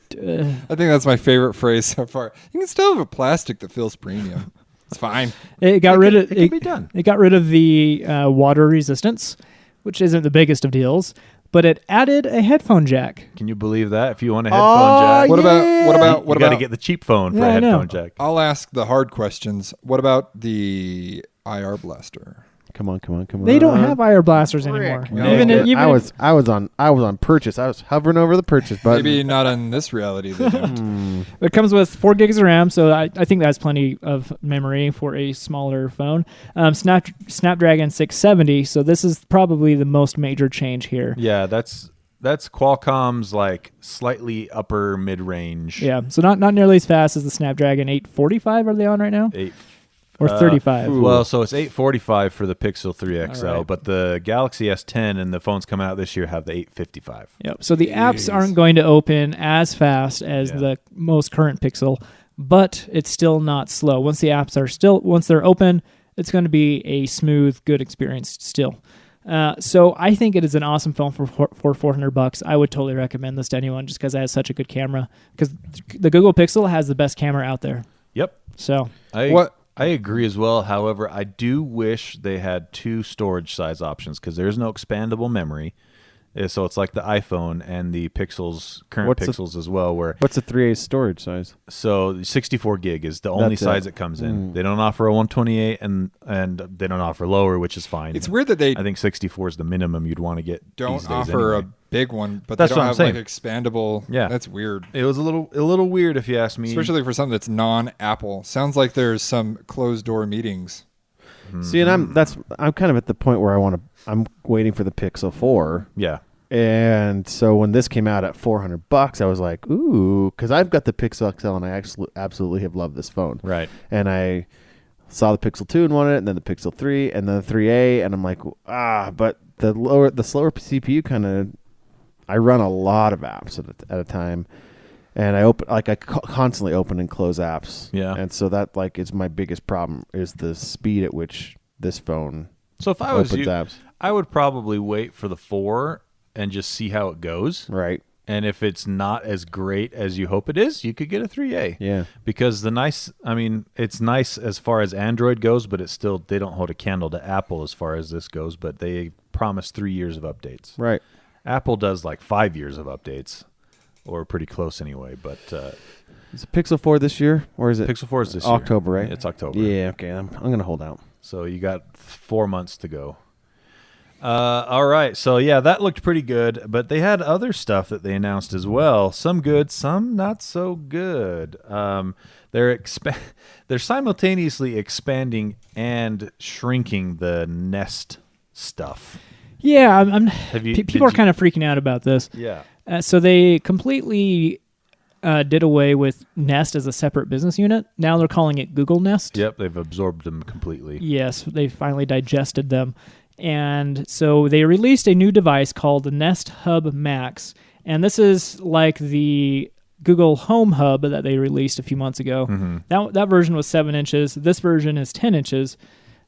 think that's my favorite phrase so far. You can still have a plastic that feels premium. It's fine. It got rid of It can be done. It got rid of the water resistance, which isn't the biggest of deals, but it added a headphone jack. Can you believe that? If you want a headphone jack, What about you got to get the cheap phone for Yeah, a I know. headphone jack. I'll ask the hard questions. What about the IR blaster? Come on. They don't have IR blasters anymore. No. Even Okay. even I was on purchase. I was hovering over the purchase button. Maybe not in this reality. They don't. it comes with 4 gigs of RAM, so I think that's plenty of memory for a smaller phone. Snapdragon 670, so this is probably the most major change here. Yeah, that's Qualcomm's like slightly upper mid range. Yeah, so not nearly as fast as the Snapdragon 845. Are they on right now? Or 35? Well, so it's 845 for the Pixel 3 XL, All right. but the Galaxy S10 and the phones coming out this year have the 855. Yep. So the apps aren't going to open as fast as the most current Pixel, but it's still not slow. Once the apps are once they're open, it's going to be a smooth, good experience still. So I think it is an awesome phone for $400. I would totally recommend this to anyone just because it has such a good camera. Because the Google Pixel has the best camera out there. Yep. So I agree as well. However, I do wish they had 2 storage size options because there's no expandable memory. So it's like the iPhone and the Pixels, current Pixels as well. What's a 3A storage size? So 64 gig is the only size it comes in. They don't offer a 128 and they don't offer lower, which is fine. It's weird that they I think 64 is the minimum you'd want to get. don't these days offer anyway. a big one, but That's they don't what I'm have like expandable. Yeah. That's weird. It was a little weird if you ask me. Especially for something that's non-Apple. Sounds like there's some closed door meetings. See, and I'm kind of at the point where I'm waiting for the Pixel 4. Yeah. And so when this came out at $400, I was like, ooh, because I've got the Pixel XL and I absolutely have loved this phone. Right. And I saw the Pixel 2 and wanted it, and then the Pixel 3, and then the 3A, and I'm like, but the slower CPU kind of, I run a lot of apps at a time, and I constantly open and close apps. Yeah. And so that is my biggest problem is the speed at which this phone So if I was opens you, apps. I would probably wait for the 4 and just see how it goes. Right. And if it's not as great as you hope it is, you could get a 3A. Yeah. Because it's nice as far as Android goes, but it's still, they don't hold a candle to Apple as far as this goes, but they promise 3 years of updates. Right. Apple does like 5 years of updates, or pretty close anyway, but Is it Pixel 4 this year, or is it Pixel 4 is this year. October, right? It's October. Yeah, okay. I'm going to hold out. So you got 4 months to go. All right. So, yeah, that looked pretty good. But they had other stuff that they announced as well. Some good, some not so good. They're simultaneously expanding and shrinking the Nest stuff. yeah, people are kind of freaking out about this. Yeah. So they completely did away with Nest as a separate business unit. Now they're calling it Google Nest. Yep. They've absorbed them completely. Yes, they finally digested them. And so they released a new device called the Nest Hub Max. And this is like the Google Home Hub that they released a few months ago. Mm-hmm. That version was 7 inches. This version is 10 inches.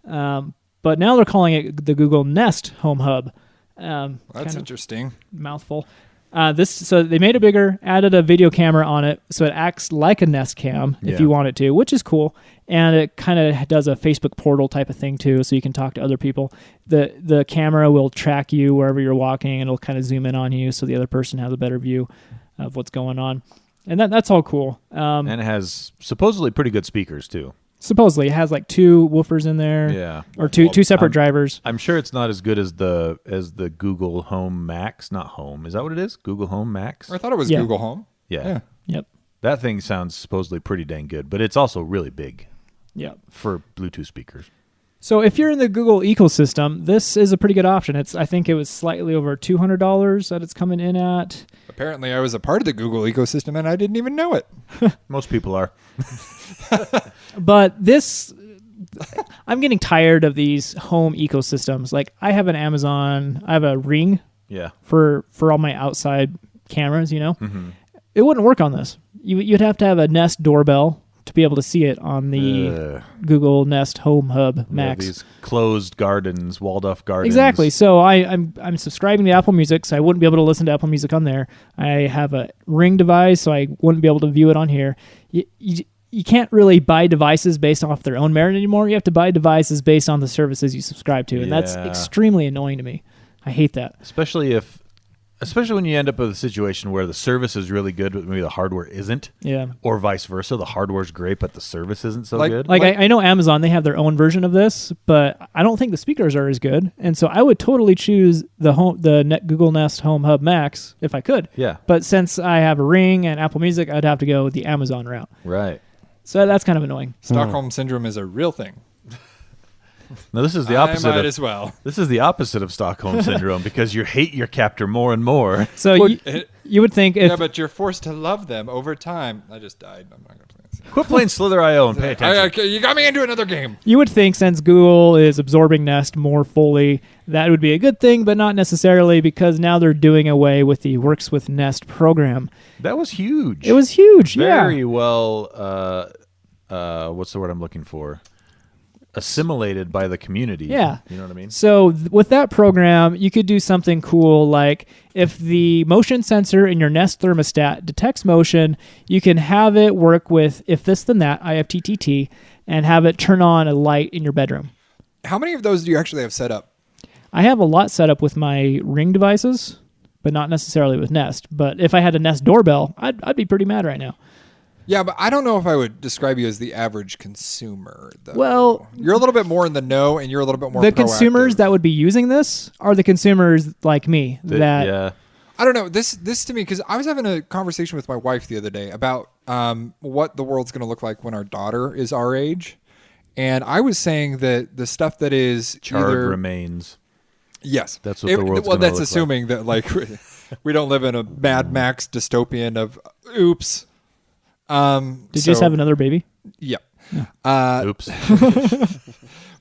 But now they're calling it the Google Nest Home Hub. That's interesting. Mouthful. So they made it bigger, added a video camera on it, so it acts like a Nest Cam if you want it to, which is cool. And it kind of does a Facebook portal type of thing too, so you can talk to other people. The camera will track you wherever you're walking, and it'll kind of zoom in on you, so the other person has a better view of what's going on. And that's all cool. And it has supposedly pretty good speakers too. Supposedly, it has like 2 woofers in there. Yeah. Or two separate drivers. I'm sure it's not as good as the Google Home Max. Not Home. Is that what it is? Google Home Max? I thought it was Yeah. Google Home. Yeah. Yep. That thing sounds supposedly pretty dang good, but it's also really big Yep. for Bluetooth speakers. So if you're in the Google ecosystem, this is a pretty good option. I think it was slightly over $200 that it's coming in at. Apparently, I was a part of the Google ecosystem and I didn't even know it. Most people are. But I'm getting tired of these home ecosystems. Like I have an Amazon, I have a Ring Yeah. for all my outside cameras, Mm-hmm. It wouldn't work on this. You'd have to have a Nest doorbell to be able to see it on the Google Nest Home Hub Max. These closed gardens, walled off gardens. Exactly. So I'm subscribing to Apple Music, so I wouldn't be able to listen to Apple Music on there. I have a Ring device, so I wouldn't be able to view it on here. You can't really buy devices based off their own merit anymore. You have to buy devices based on the services you subscribe to, and that's Yeah. extremely annoying to me. I hate that. Especially when you end up with a situation where the service is really good, but maybe the hardware isn't. Yeah. Or vice versa. The hardware's great, but the service isn't so Like- good. Like I know Amazon, they have their own version of this, but I don't think the speakers are as good. And so I would totally choose the Google Nest Home Hub Max if I could. Yeah. But since I have a Ring and Apple Music, I'd have to go the Amazon route. Right. So that's kind of annoying. Stockholm Syndrome is a real thing. Now this is the opposite. I might as well. This is the opposite of Stockholm Syndrome because you hate your captor more and more. So you would think if Yeah, but you're forced to love them over time. I just died. I'm not going to play this. Quit playing Slither.io and pay attention. You got me into another game. you would think since Google is absorbing Nest more fully, that would be a good thing, but not necessarily because now they're doing away with the Works with Nest program. That was huge. It was huge. Very yeah. well. What's the word I'm looking for? assimilated by the community. Yeah. You know what I mean? So with that program, you could do something cool like if the motion sensor in your Nest thermostat detects motion, you can have it work with if this then that, IFTTT, and have it turn on a light in your bedroom. How many of those do you actually have set up? I have a lot set up with my Ring devices, but not necessarily with Nest. But if I had a Nest doorbell, I'd be pretty mad right now. Yeah, but I don't know if I would describe you as the average consumer, though. Well, you're a little bit more in the know, and you're a little bit more the proactive. consumers that would be using this are the consumers like me that Yeah. I don't know. This to me, because I was having a conversation with my wife the other day about what the world's going to look like when our daughter is our age. And I was saying that the stuff that is Charred either... remains. Yes. That's what the world's Well, gonna that's look assuming that, like, we don't live in a Mad Max dystopian of, oops. Did you just have another baby? Yeah. Oops.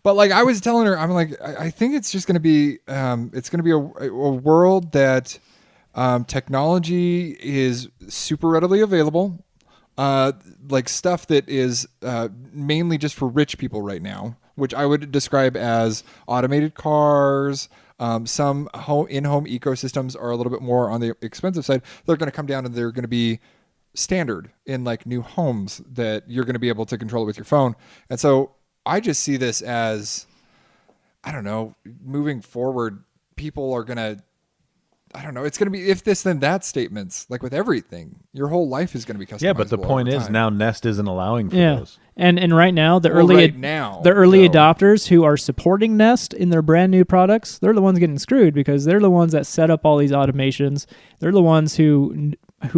But like I was telling her, I'm like, I think it's just going to be, it's going to be a world that technology is super readily available, like stuff that is mainly just for rich people right now, which I would describe as automated cars. Some in-home ecosystems are a little bit more on the expensive side. They're going to come down and they're going to be standard in like new homes that you're going to be able to control it with your phone. And so I just see this as, I don't know, moving forward, people are going to, I don't know, it's going to be if this then that statements, like with everything. Your whole life is going to be customizable. Yeah, but the point over is time. now Nest isn't allowing for Yeah. those. And right now the Well, early right now, adopters who are supporting Nest in their brand new products, they're the ones getting screwed because they're the ones that set up all these automations. They're the ones who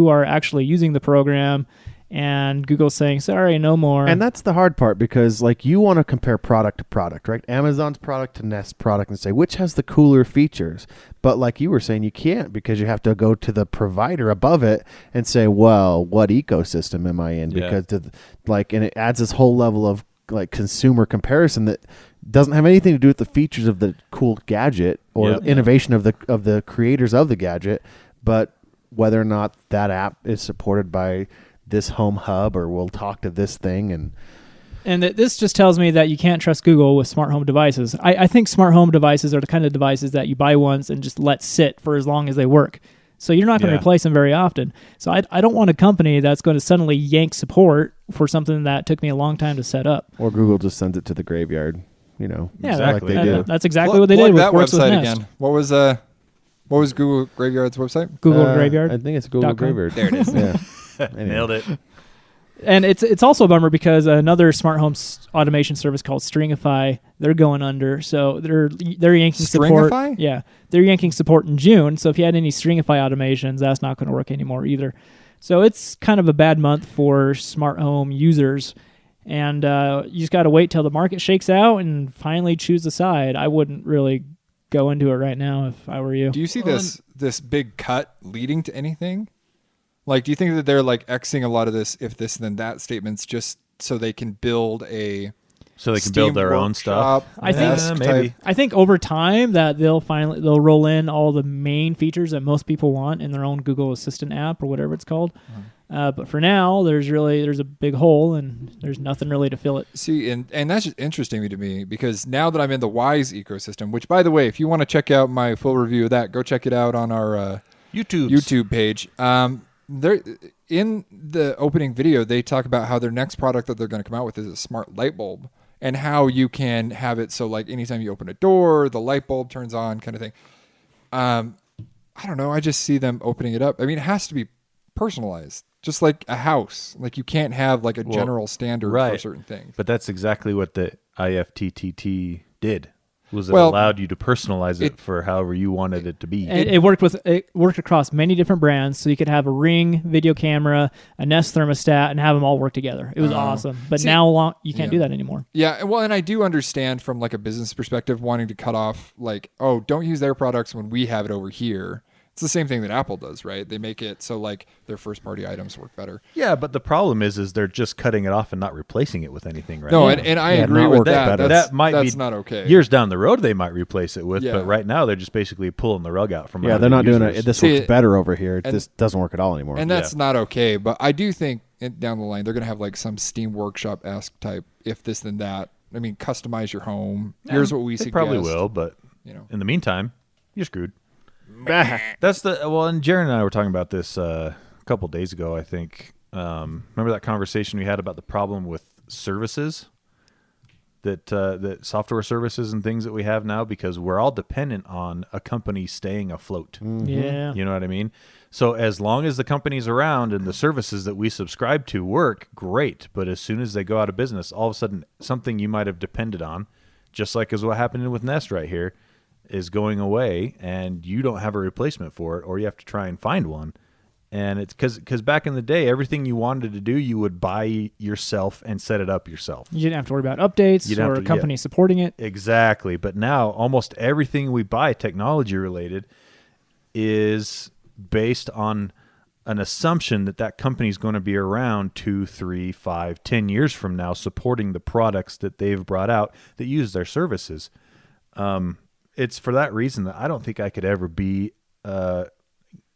are actually using the program, and Google's saying, sorry, no more. And that's the hard part because like you want to compare product to product, right? Amazon's product to Nest product and say which has the cooler features. But like you were saying, you can't because you have to go to the provider above it and say, well, what ecosystem am I in? Yeah. Because and it adds this whole level of like consumer comparison that doesn't have anything to do with the features of the cool gadget or Yep. innovation of the creators of the gadget, but whether or not that app is supported by this home hub or will talk to this thing. And this just tells me that you can't trust Google with smart home devices. I think smart home devices are the kind of devices that you buy once and just let sit for as long as they work. So you're not going to Yeah. replace them very often. So I don't want a company that's going to suddenly yank support for something that took me a long time to set up. Or Google just sends it to the graveyard, you know, Yeah, Exactly. like they do. That's exactly what they did with that Works with website Nest. again. What was Google Graveyard's website? Google I Graveyard. think it's Google .com. Graveyard. There it is. Yeah. Anyway. Nailed it. And it's also a bummer because another smart home automation service called Stringify, they're going under. So they're yanking support. Stringify? Yeah, they're yanking support in June. So if you had any Stringify automations, that's not going to work anymore either. So it's kind of a bad month for smart home users. And you just got to wait till the market shakes out and finally choose a side. I wouldn't really go into it right now if I were you. Do you see this big cut leading to anything? Like, do you think that they're like Xing a lot of this if this then that statements just so they can build a So they can build Steam their own Workshop stuff. I think- esque maybe. type- I think over time that they'll roll in all the main features that most people want in their own Google Assistant app or whatever it's called. But for now, there's a big hole and there's nothing really to fill it. See, and that's just interesting to me because now that I'm in the Wise ecosystem, which by the way, if you want to check out my full review of that, go check it out on our YouTube page. There in the opening video, they talk about how their next product that they're going to come out with is a smart light bulb and how you can have it so like anytime you open a door, the light bulb turns on, kind of thing. I don't know. I just see them opening it up. I mean, it has to be personalized, just like a house. Like you can't have like a general standard for certain things. But that's exactly what the IFTTT did. Was it Well, allowed you to personalize it for however you wanted it to be. And it worked across many different brands, so you could have a Ring video camera, a Nest thermostat, and have them all work together. It was awesome. But See, now you can't do that anymore. Yeah, well, and I do understand from like a business perspective wanting to cut off like, oh, don't use their products when we have it over here. It's the same thing that Apple does, right? They make it so like their first party items work better. Yeah, but the problem is they're just cutting it off and not replacing it with anything, right? No, Yeah. and I Yeah, agree not with work that. better. That's, That might that's be not okay. Years down the road, they might replace it with, Yeah. but right now they're just basically pulling the rug out from Yeah, under they're not doing users. it. This See, works better over here. and- This doesn't work at all anymore. And that's not okay. But I do think down the line they're going to have like some Steam Workshop-esque type if this then that I mean, customize your home. Here's what we They suggest. probably will, but You know. in the meantime, you're screwed. That's and Jarron and I were talking about this a couple days ago, I think. Remember that conversation we had about the problem with services? That software services and things that we have now, because we're all dependent on a company staying afloat. Yeah. You know what I mean? So as long as the company's around and the services that we subscribe to work, great. But as soon as they go out of business, all of a sudden something you might have depended on, just like is what happened with Nest right here, is going away, and you don't have a replacement for it, or you have to try and find one. And it's because back in the day, everything you wanted to do, you would buy yourself and set it up yourself. You didn't have to worry about updates or a company supporting it. Exactly. But now almost everything we buy technology related is based on an assumption that that company is going to be around 2, 3, 5, 10 years from now, supporting the products that they've brought out that use their services. It's for that reason that I don't think I could ever be a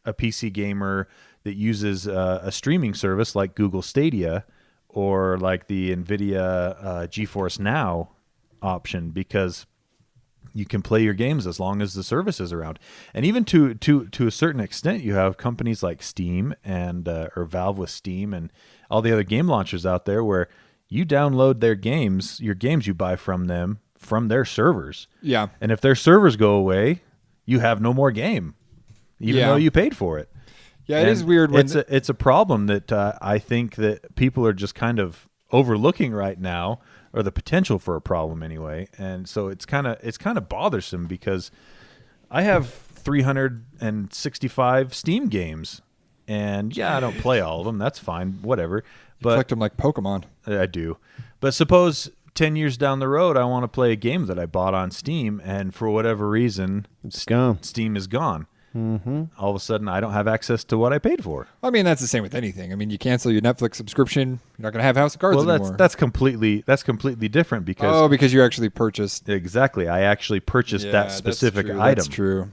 PC gamer that uses a streaming service like Google Stadia or like the NVIDIA GeForce Now option, because you can play your games as long as the service is around. And even to a certain extent, you have companies like Steam and or Valve with Steam and all the other game launchers out there where you download their games, your games you buy from them, from their servers. Yeah. And if their servers go away, you have no more game, even though you paid for it. Yeah, it is weird when it's a problem that I think that people are just kind of overlooking right now, or the potential for a problem anyway. And so it's kind of bothersome, because I have 365 Steam games, and I don't play all of them. That's fine, whatever. But collect them like Pokemon. I do. But suppose 10 years down the road, I want to play a game that I bought on Steam, and for whatever reason, It's gone. Steam is gone. All of a sudden, I don't have access to what I paid for. I mean, that's the same with anything. I mean, you cancel your Netflix subscription, you're not going to have House of Cards anymore. That's completely different, because because you actually purchased. exactly, I actually purchased that specific that's true. item. That's true.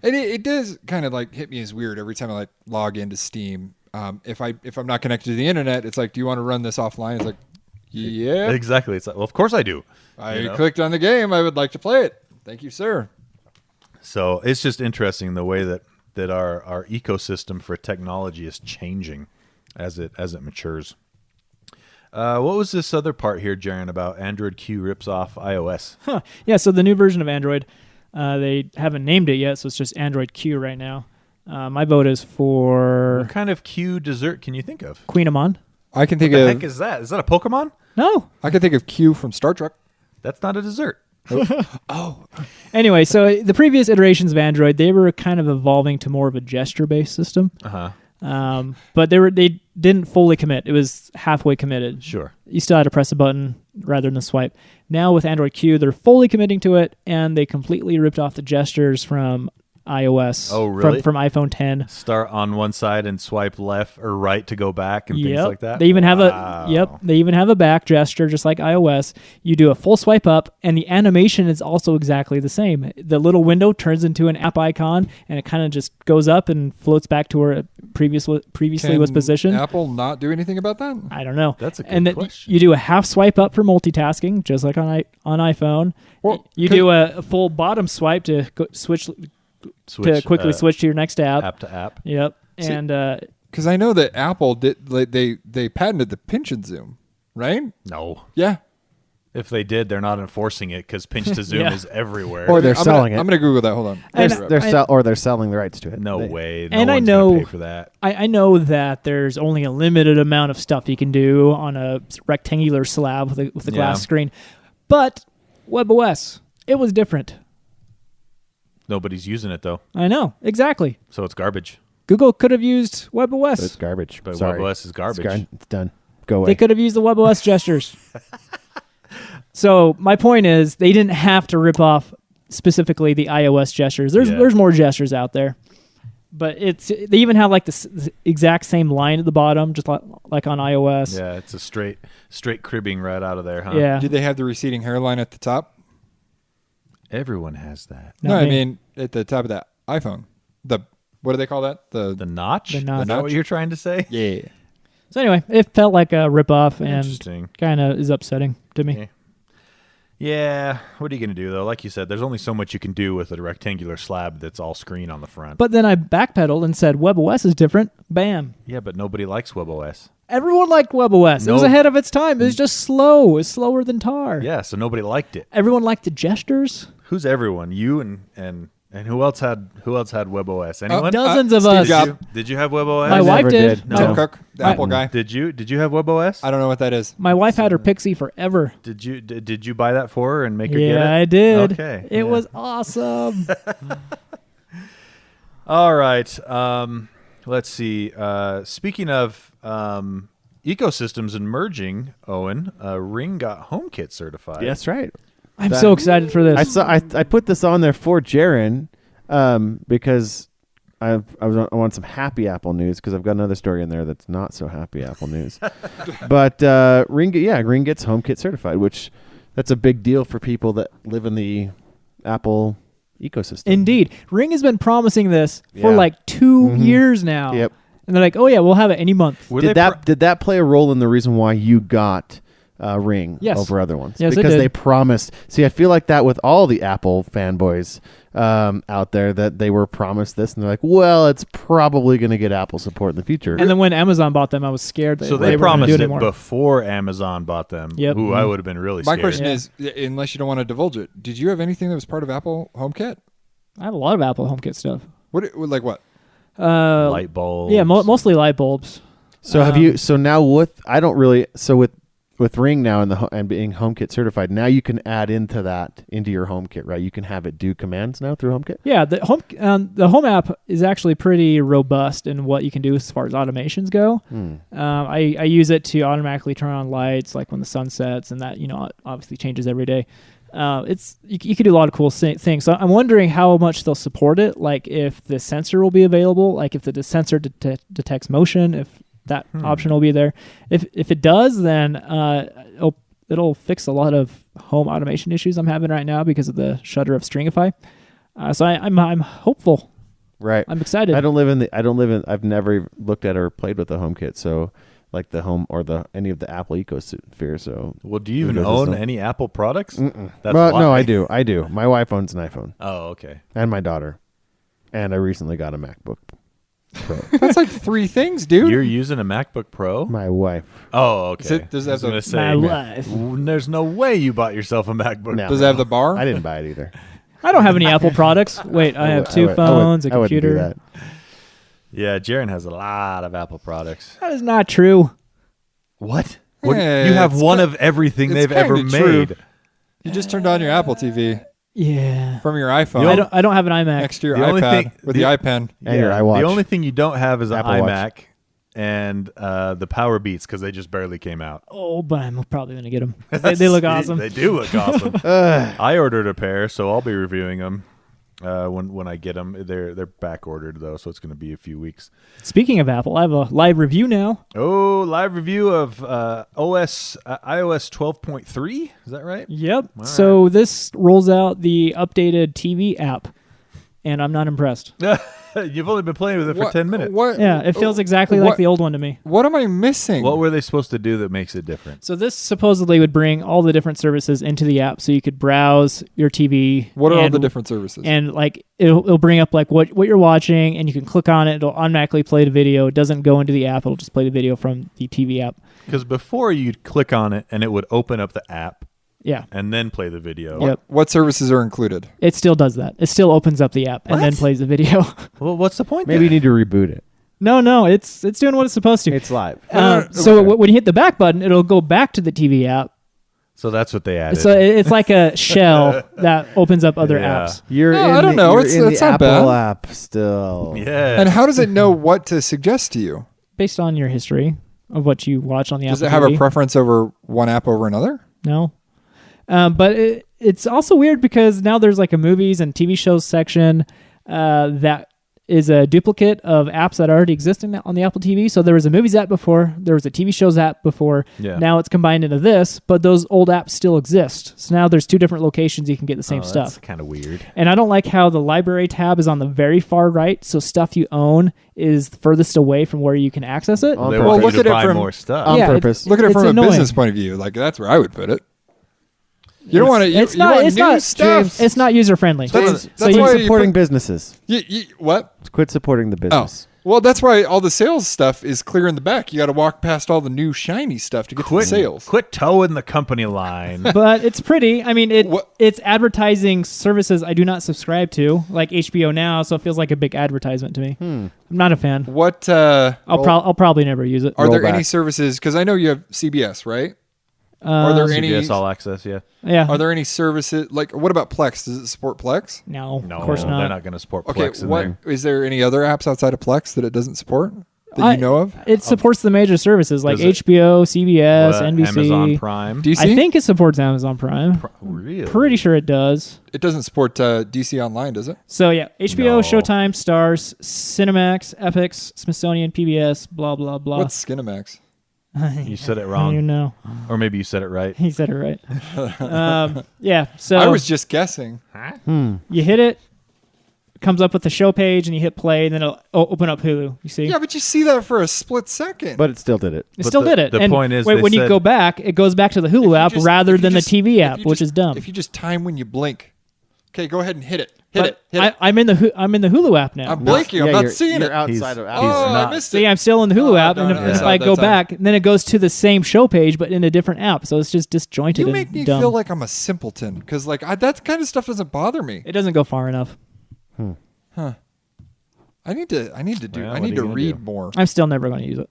And it does kind of like hit me as weird every time I like log into Steam. If I'm not connected to the internet, it's like, do you want to run this offline? It's like, yeah. Exactly. It's like, well, of course I do. I clicked on the game. I would like to play it. Thank you, sir. So it's just interesting the way that our ecosystem for technology is changing as it matures. What was this other part here, Jarron, about Android Q rips off iOS? Yeah, so the new version of Android, they haven't named it yet, so it's just Android Q right now. My vote is for What kind of Q dessert can you think of? Queen Amon. I can think What the of heck is that? Is that a Pokemon? No. I can think of Q from Star Trek. That's not a dessert. Anyway, so the previous iterations of Android, they were kind of evolving to more of a gesture-based system. But they didn't fully commit. It was halfway committed. Sure. You still had to press a button rather than swipe. Now with Android Q, they're fully committing to it, and they completely ripped off the gestures from iOS. Oh, really? From iPhone 10. Start on one side and swipe left or right to go back and things like that. They even have Wow. They even have a back gesture just like iOS. You do a full swipe up, and the animation is also exactly the same. The little window turns into an app icon, and it kind of just goes up and floats back to where it previously was positioned. Apple not do anything about that? I don't know. That's a good and question. You do a half swipe up for multitasking, just like on iPhone. Well, you do a full bottom swipe to switch to quickly switch to your next app. To app. Yep. See, And because I know that Apple did, like, they patented the pinch and zoom, right? No. Yeah. If they did, they're not enforcing it, because pinch to zoom Yeah. is everywhere. Or they're I'm selling gonna, it. I'm gonna Google that. Hold on. And They're selling the rights to it. no They- way. No and I one's know- gonna pay for that. I know that there's only a limited amount of stuff you can do on a rectangular slab with a glass screen, but WebOS, it was different. Nobody's using it though, I know, exactly. so it's garbage. Google could have used WebOS. It's garbage. But Sorry. WebOS is garbage. It's done. Go away. They could have used the WebOS gestures. So my point is, they didn't have to rip off specifically the iOS gestures. There's more gestures out there, but they even have like the exact same line at the bottom, just like on iOS. Yeah, it's a straight cribbing right out of there, huh? Yeah. Did they have the receding hairline at the top? Everyone has that. Not No, I me. mean at the top of that iPhone. What do they call that? The notch? The notch. Is that what you're trying to say? Yeah. So anyway, it felt like a ripoff and Interesting. kind of is upsetting to me. Yeah. Yeah, what are you going to do, though? Like you said, there's only so much you can do with a rectangular slab that's all screen on the front. But then I backpedaled and said WebOS is different. Bam. Yeah, but nobody likes WebOS. Everyone liked WebOS. It was No. ahead of its time. It was just slow. It was slower than tar. Yeah, so nobody liked it. Everyone liked the gestures. Who's everyone? You and who else had WebOS? Anyone? Dozens of Steve us. Jobs. Did you have WebOS? My I wife never did. did. No. Tim Cook, the I- Apple guy. Did you have WebOS? I don't know what that is. My wife had her Pixie forever. Did you buy that for her and make her get it? Yeah, I did. Okay. It yeah. was awesome. All right. Let's see. Speaking of ecosystems and merging, Owen, Ring got HomeKit certified. That's right. I'm so excited for this. I put this on there for Jarron because I want some happy Apple news because I've got another story in there that's not so happy Apple news. But Ring gets HomeKit certified, which that's a big deal for people that live in the Apple ecosystem. Indeed. Ring has been promising this for Yeah. like 2 years now. Yep. And they're like, oh, yeah, we'll have it any month. Were Did they that play a role in the reason why you got Ring Yes. over other ones? Yes, it because did. they promised. See, I feel like that with all the Apple fanboys out there that they were promised this, and they're like, well, it's probably going to get Apple support in the future. And then when Amazon bought them, I was scared that So they they were going to promised do it it anymore. before Amazon bought them. Yep. Ooh, I would have been really My scared. question Yeah. is, unless you don't want to divulge it, did you have anything that was part of Apple HomeKit? I have a lot of Apple HomeKit stuff. Like what? light bulbs. Yeah, mostly light bulbs. So have you? So now with I don't really. So with Ring now and being HomeKit certified, now you can add into your HomeKit, right? You can have it do commands now through HomeKit. Yeah, the home app is actually pretty robust in what you can do as far as automations go. I use it to automatically turn on lights, like when the sun sets, and that obviously changes every day. You can do a lot of cool things. So I'm wondering how much they'll support it. Like if the sensor will be available, like if the sensor detects motion, if that option will be there. If it does, then it'll fix a lot of home automation issues I'm having right now because of the shutter of Stringify. So I'm hopeful. Right. I'm excited. I've never looked at or played with the HomeKit, so like the home or any of the Apple ecosphere. So Well, do you even own any Apple products? That's well, why. no, I do. My wife owns an iPhone, Oh, okay. and my daughter, and I recently got a MacBook Pro. That's like 3 things, dude. You're using a MacBook Pro? My wife. Oh, okay. Does it I have was the- gonna My say, life. there's no way you bought yourself a MacBook. No. Does it have the bar? I didn't buy it either. I don't have any Apple products. Wait, I have 2 phones, a I wouldn't do computer. that. Yeah, Jarron has a lot of Apple products. That is not true. What? Yeah, you have it's one ki- of everything it's they've ever kinda true. made. You just turned on your Apple TV Yeah. from your iPhone I don't have an iMac. next to your The only iPad thing- with the iPen. And your iWatch. The only thing you don't have is an Apple Watch. iMac and the Power Beats because they just barely came out. Oh, but I'm probably going to get them. They look awesome. They do look awesome. I ordered a pair, so I'll be reviewing them when I get them. They're back ordered though, so it's going to be a few weeks. Speaking of Apple, I have a live review now. Oh, live review of iOS 12.3. Is that right? Yep. All So this rolls out the updated TV app, and I'm not impressed. You've only been playing with it for 10 minutes. What? Yeah, it feels exactly like what- the old one to me. What am I missing? What were they supposed to do that makes it different? So this supposedly would bring all the different services into the app, so you could browse your TV. What are all and- the different services? And like it'll bring up like what you're watching, and you can click on it. It'll automatically play the video. It doesn't go into the app. It'll just play the video from the TV app. Because before you'd click on it and it would open up the app Yeah. and then play the video. Yep. What services are included? It still does that. It still opens up the app and then What? plays the video. Well, what's the point? Maybe you need to reboot it. No, it's doing what it's supposed to. It's live. So when you hit the back button, it'll go back to the TV app. So that's what they added. So it's like a shell that opens up other Yeah. apps. You're No, in I don't know. You're It's- in it's the not Apple bad. app still. yeah. And how does it know what to suggest to you? Based on your history of what you watch on the Does Apple it have TV. a preference over one app over another? No. But it's also weird because now there's like a movies and TV shows section that is a duplicate of apps that already exist on the Apple TV. So there was a movies app before, there was a TV shows app before. Yeah. Now it's combined into this, but those old apps still exist. So now there's 2 different locations you can get the same That's stuff. kind of weird. And I don't like how the library tab is on the very far right, so stuff you own is furthest away from where you can access it. On They purpose. want look you at to it buy from- more stuff. On Yeah, purpose. Look at it It's from annoying. a business point of view. Like that's where I would put it. You don't want to. It's you not. want It's new not. stuff. James, it's not user friendly. That's So why you supporting put- businesses. What? Quit supporting the Oh, business. well, that's why all the sales stuff is clear in the back. You got to walk past all the new shiny stuff to get to the sales. Quit towing the company line. But it's pretty. I mean, What- it's advertising services I do not subscribe to, like HBO Now. So it feels like a big advertisement to me. I'm not a fan. What? I'll probably never use it. Are there Roll any back. services? Because I know you have CBS, right? Are there any? CBS All Access, yeah. Yeah. Are there any services like what about Plex? Does it support Plex? No, No, of course they're not. not going to support Okay, Plex in what there. is there any other apps outside of Plex that it doesn't support that you know of? It supports the major services like Does it? HBO, CBS, NBC. Amazon Prime. DC? I think it supports Amazon Prime. Really? Pretty sure it does. It doesn't support DC Online, does it? So yeah, HBO, No. Showtime, Stars, Cinemax, Epix, Smithsonian, PBS, blah blah blah. What's Skinamax? You said it I don't wrong. even know. Or maybe you said it right. He said it right. Yeah. So I was just guessing. you hit it, comes up with the show page, and you hit play, and then it'll open up Hulu. You see? Yeah, but you see that for a split second. But it still did it. It But still the- did it. the And point is wait, they when you said- go back, it goes back to the If you Hulu app just- rather if you than just- the TV if app, you which just- is dumb. If you just time when you blink. Okay, go ahead and hit it. But Hit it. I'm in the Hulu app now. I'm blinking. I'm Yeah, not you're- seeing you're it. outside He's- of he's Oh, not. I missed See, it. I'm still in the Hulu Oh, app, no, and no, if it's I not go that time. back, then it goes to the same show page, but in a different app. So it's just disjointed You and make me dumb. feel like I'm a simpleton because that kind of stuff doesn't bother me. It doesn't go far enough. I need to Well, read what are you gonna do? more. I'm still never going to use it.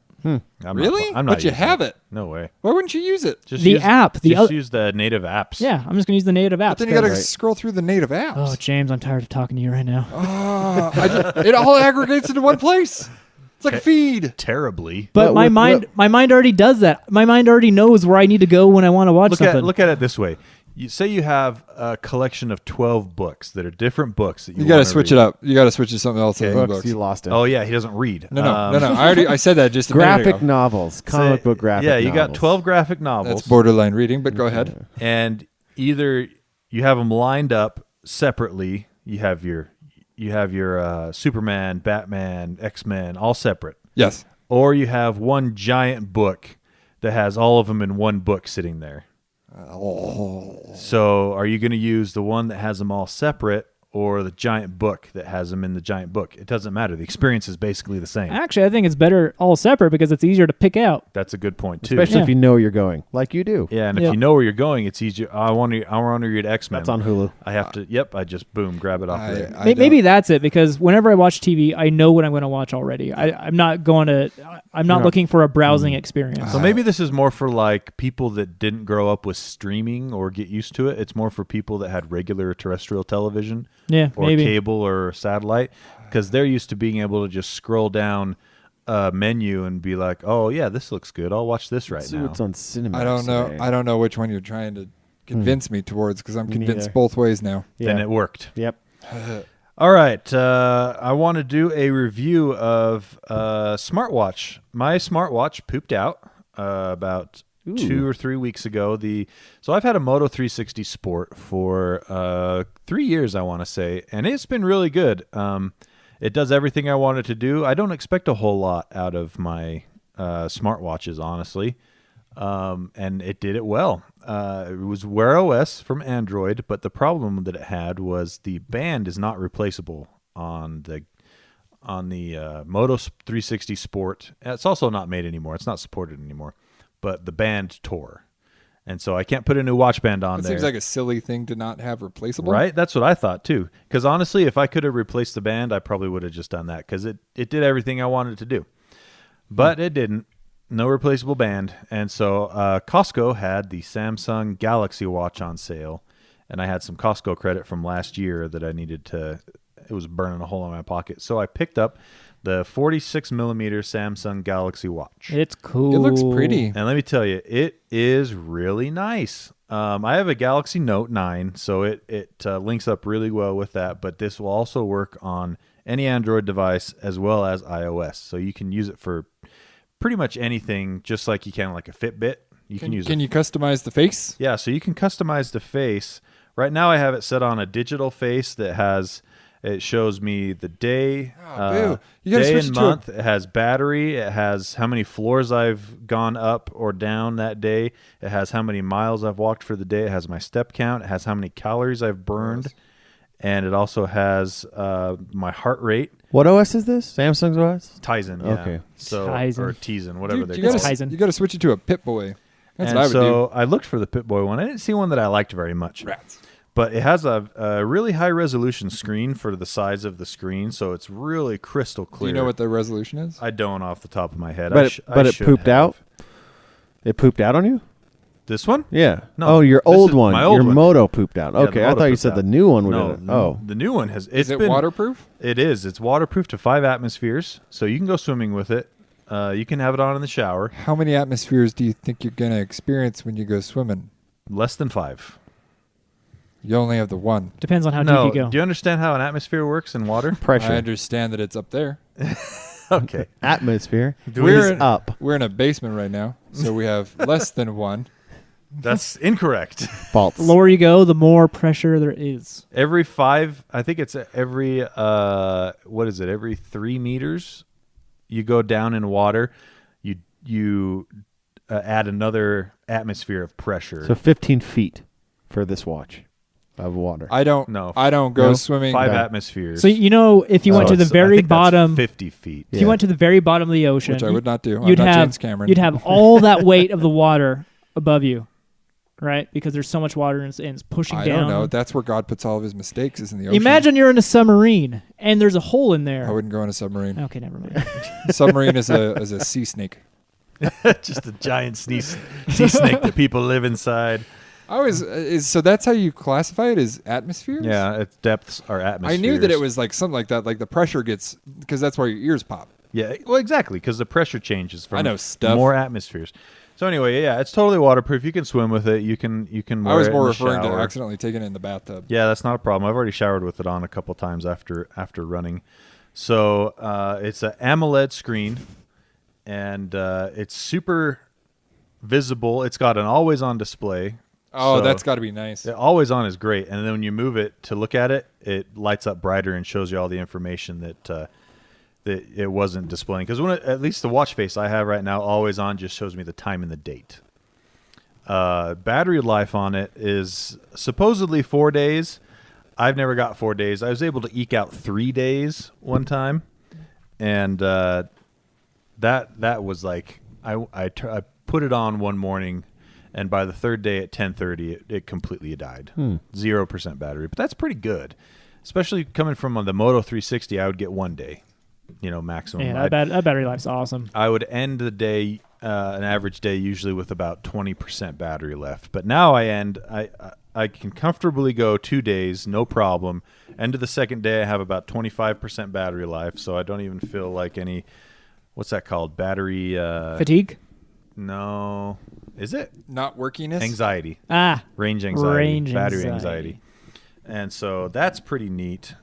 I'm Really? Not, I'm not But you using have it. No way. Why wouldn't you use it? Just The use, app, the just other- use the native apps. Yeah, I'm just going to use the native apps. But then you got to 'cause- scroll through the native apps. Oh, James, I'm tired of talking to you right now. It all aggregates into one place. It's like a feed. Terribly. But Well, my mind already does that. My mind already knows where I need to go when I want to watch something. Look at it this way. You say you have a collection of 12 books that are different books that You got to wanna switch read. it up. You got to switch to something else. in the Books, books. you lost it. Oh yeah, he doesn't read. No. I said that just a minute graphic ago. novels, comic book graphic Yeah, you got novels. 12 graphic novels. That's borderline reading, but go ahead. And either you have them lined up separately. You have your Superman, Batman, X-Men, all separate. Yes. Or you have one giant book that has all of them in one book sitting there. So are you going to use the one that has them all separate or the giant book that has them in the giant book? It doesn't matter. The experience is basically the same. Actually, I think it's better all separate because it's easier to pick out. That's a good point too. Especially Yeah. if you know where you're going, like you do. Yeah, and if Yep. you know where you're going, it's easier. I want to read X-Men. That's on Hulu. I have to. Yep, I just boom, grab it off of there. Maybe that's it because whenever I watch TV, I know what I'm going to watch already. I'm not looking for a browsing experience. So maybe this is more for like people that didn't grow up with streaming or get used to it. It's more for people that had regular terrestrial television Yeah, or maybe. cable or satellite because they're used to being able to just scroll down a menu and be like, "Oh yeah, this looks good. I'll watch this right See now." what's on Cinemax. I don't know. today. I don't know which one you're trying to convince me towards because I'm Me convinced neither. both ways now. Then Yeah. it worked. Yep. All right, I want to do a review of smartwatch. My smartwatch pooped out about 2 or 3 weeks ago. So I've had a Moto 360 Sport for 3 years, I want to say, and it's been really good. It does everything I want it to do. I don't expect a whole lot out of my smartwatches, honestly, and it did it well. It was Wear OS from Android, but the problem that it had was the band is not replaceable on the Moto 360 Sport. It's also not made anymore. It's not supported anymore. But the band tore, and so I can't put a new watch band on It there. seems like a silly thing to not have replaceable. Right? That's what I thought too. Because honestly, if I could have replaced the band, I probably would have just done that because it did everything I wanted it to do. But it didn't. No replaceable band. And so Costco had the Samsung Galaxy Watch on sale, and I had some Costco credit from last year that I needed to. It was burning a hole in my pocket. So I picked up the 46 millimeter Samsung Galaxy Watch. It's cool. It looks pretty. And let me tell you, it is really nice. I have a Galaxy Note 9, so it links up really well with that, but this will also work on any Android device as well as iOS. So you can use it for pretty much anything, just like you can like a Fitbit. You can use it. Can you customize the face? Yeah, so you can customize the face. Right now I have it set on a digital face that has It shows me the day, boo. You gotta day switch and it to a- month. It has battery. It has how many floors I've gone up or down that day. It has how many miles I've walked for the day. It has my step count. It has how many calories I've burned. And it also has my heart rate. What OS is this? Samsung's OS? Tizen, yeah. Okay. So, Tizen. or Tizen, whatever Dude, they you call gotta, it. Tizen. you gotta switch it to a Pip-Boy. That's And what I would so do. I looked for the Pip-Boy one. I didn't see one that I liked very much. Rats. But it has a really high resolution screen for the size of the screen, so it's really crystal Do clear. you know what the resolution is? I don't off the top of my head. But I it should pooped have. out? It pooped out on you? This one? Yeah. No, Oh, your this old is one. my old your one. Moto pooped out. Yeah, the Okay, I Moto thought you pooped said out. the new one would No, have. Oh. the new one has. Is it been, waterproof? It is. It's waterproof to 5 atmospheres, so you can go swimming with it. You can have it on in the shower. How many atmospheres do you think you're gonna experience when you go swimming? Less than 5. You only have the one. Depends on how No, deep you go. do you understand how an atmosphere works in water? Pressure. I understand that it's up there. Okay. Atmosphere. We're is in- up. We're in a basement right now, so we have less than one. That's incorrect. False. The lower you go, the more pressure there is. Every 5, I think it's every, what is it? Every 3 meters, you go down in water, you add another atmosphere of pressure. So 15 feet for this watch of water. I don't go No? swimming. 5 Okay. atmospheres. So you know, if you went to the I very think that's bottom, 50 feet. if you went to the very bottom of the ocean, Which I would not do. I'm you'd not have James Cameron. you'd have all that weight of the water above you, right? Because there's so much water and it's pushing I down. don't know. That's where God puts all of his mistakes is in the ocean. Imagine you're in a submarine and there's a hole in there. I wouldn't go in a submarine. Okay, never mind. Submarine is a sea snake. Just a giant sea snake that people live inside. I was so that's how you classify it as atmospheres? Yeah, its depths are atmospheres. I knew that it was like something like that, like the pressure gets because that's why your ears pop. Yeah, well, exactly, because the pressure changes from I know stuff. more atmospheres. So anyway, yeah, it's totally waterproof. You can swim with it. You can wear I was it more in the referring to shower. accidentally taking it in the bathtub. Yeah, that's not a problem. I've already showered with it on a couple times after running. So it's an AMOLED screen, and it's super visible. It's got an always-on display. Oh, So that's got to be nice. the always-on is great, and then when you move it to look at it, it lights up brighter and shows you all the information that it wasn't displaying. Because at least the watch face I have right now, always on, just shows me the time and the date. Battery life on it is supposedly 4 days. I've never got 4 days. I was able to eke out 3 days one time, and that was like I put it on one morning, and by the third day at 10:30, it completely died. 0% battery, but that's pretty good, especially coming from the Moto 360. I would get 1 day, maximum. Yeah, that battery life's awesome. I would end the day, an average day, usually with about 20% battery left. But now I can comfortably go 2 days, no problem. End of the second day, I have about 25% battery life, so I don't even feel like any, what's that called? Battery Fatigue? No. Is it? Not workiness. Anxiety. Range anxiety. Range battery anxiety. anxiety. And so that's pretty neat.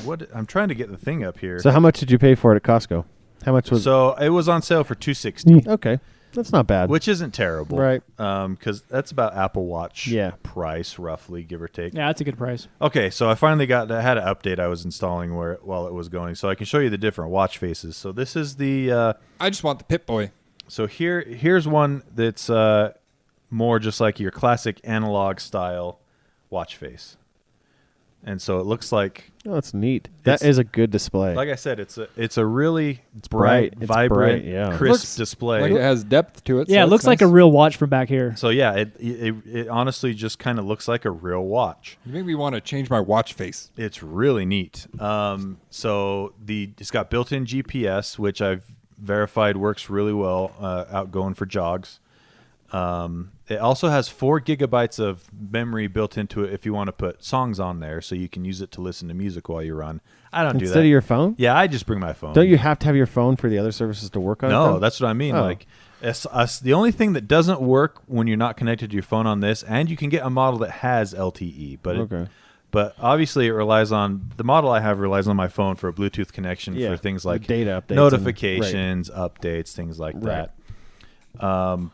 What I'm trying to get the thing up here. So how much did you pay for it at Costco? How much was So it was on sale for $260. Okay. That's not bad. Which isn't terrible, Right. Because that's about Apple Watch Yeah. price, roughly, give or take. Yeah, that's a good price. Okay, so I finally I had an update I was installing while it was going, so I can show you the different watch faces. So this is the. I just want the Pip-Boy. So here's one that's more just like your classic analog style watch face. And so it looks like, Oh, that's neat. That It's- is a good display. like I said, it's a really bright. bright, It's vibrant, bright, yeah. crisp Looks display. Like it has depth to it. Yeah, it looks like a real watch from back here. So yeah, it honestly just kind of looks like a real watch. You make me want to change my watch face. It's really neat. So it's got built-in GPS, which I've verified works really well out going for jogs. It also has 4 gigabytes of memory built into it if you want to put songs on there, so you can use it to listen to music while you run. I don't do that. Instead of your phone? Yeah, I just bring my phone. Don't you have to have your phone for the other services to work on it? No, though? that's what I mean. Oh. Like, the only thing that doesn't work when you're not connected to your phone on this, and you can get a model that has LTE, but Okay. but obviously it relies on the model I have relies on my phone for a Bluetooth connection Yeah, for things the like data updates and- notifications, updates, things like Right. that.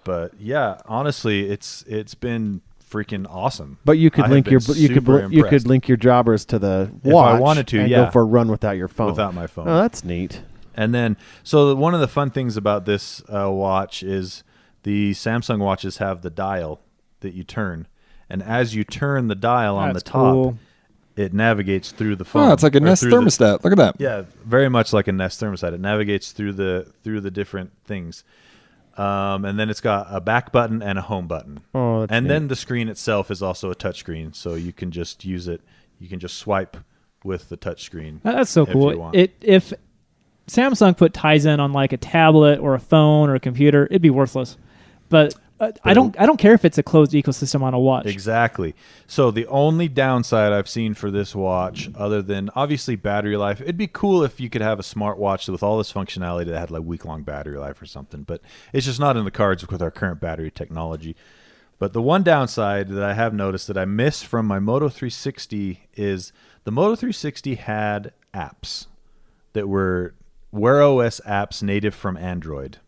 But yeah, honestly, it's been freaking awesome. But you could I have link been you super could impressed. link your jobbers to the If watch I wanted to, and yeah. go for a run without your phone. Without my phone. Oh, that's neat. And then, so one of the fun things about this watch is the Samsung watches have the dial that you turn. And as you turn the dial on the That's top, cool. it navigates through the phone. Oh, it's like a or Nest through the- thermostat. Look at that. Yeah, very much like a Nest thermostat. It navigates through the different things. And then it's got a back button and a home button. Oh, that's and neat. then the screen itself is also a touch screen, so you can just use it. You can just swipe with the touch screen. That's so if you cool. want. If Samsung put Tizen on like a tablet or a phone or a computer, it'd be worthless. But I don't care if it's a closed ecosystem on a watch. Exactly. So the only downside I've seen for this watch, other than obviously battery life, it'd be cool if you could have a smartwatch with all this functionality that had like week-long battery life or something. But it's just not in the cards with our current battery technology. But the one downside that I have noticed that I miss from my Moto 360 is the Moto 360 had apps that were Wear OS apps native from Android.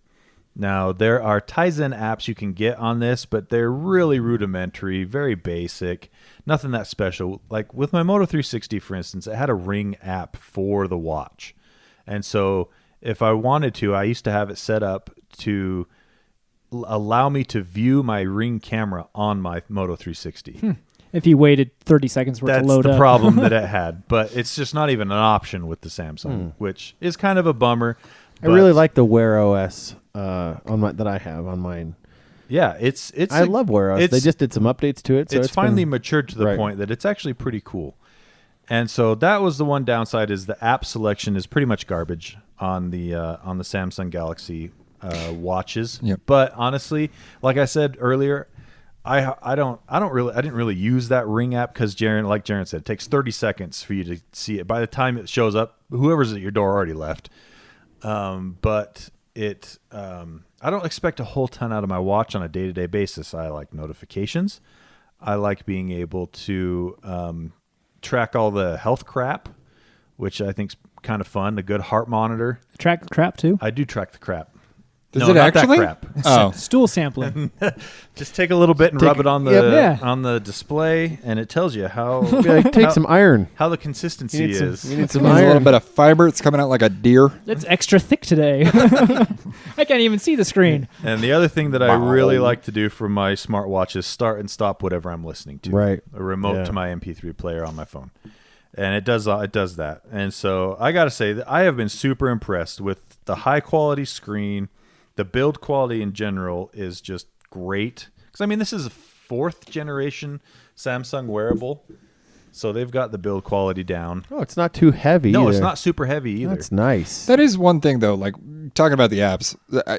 Now, there are Tizen apps you can get on this, but they're really rudimentary, very basic, nothing that special. Like with my Moto 360, for instance, it had a Ring app for the watch. And so if I wanted to, I used to have it set up to allow me to view my Ring camera on my Moto 360. If you waited 30 seconds for it to That's load the up. problem that it had. But it's just not even an option with the Samsung, which is kind of a bummer. I really like the Wear OS that I have on mine. Yeah, it's. I love Wear OS. They it's- just did some updates to it. So it's finally been, matured to the Right. point that it's actually pretty cool. And so that was the one downside is the app selection is pretty much garbage on the Samsung Galaxy watches. Yep. But honestly, like I said earlier, I didn't really use that Ring app because like Jarron said, it takes 30 seconds for you to see it. By the time it shows up, whoever's at your door already left. But it I don't expect a whole ton out of my watch on a day-to-day basis. I like notifications. I like being able to track all the health crap, which I think's kind of fun. The good heart monitor. Track the crap too. I do track the crap. Does No, it not that actually? crap. Oh, Stool sampling. Just take a little bit and rub it on the Yeah. on the display, and it tells you how take some iron. how the consistency You need some- is. you need some there's a little iron. bit of fiber. It's coming out like a deer. It's extra thick today. I can't even see the screen. And the other thing that I Wow. really like to do for my smartwatch is start and stop whatever I'm listening to. Right. A remote Yeah. to my MP3 player on my phone. And it does that. And so I got to say that I have been super impressed with the high quality screen. The build quality in general is just great. Because, I mean, this is a 4th generation Samsung wearable. So they've got the build quality down. Oh, it's not too heavy. No, it's either. not super heavy either. That's nice. That is one thing, though. Like talking about the apps.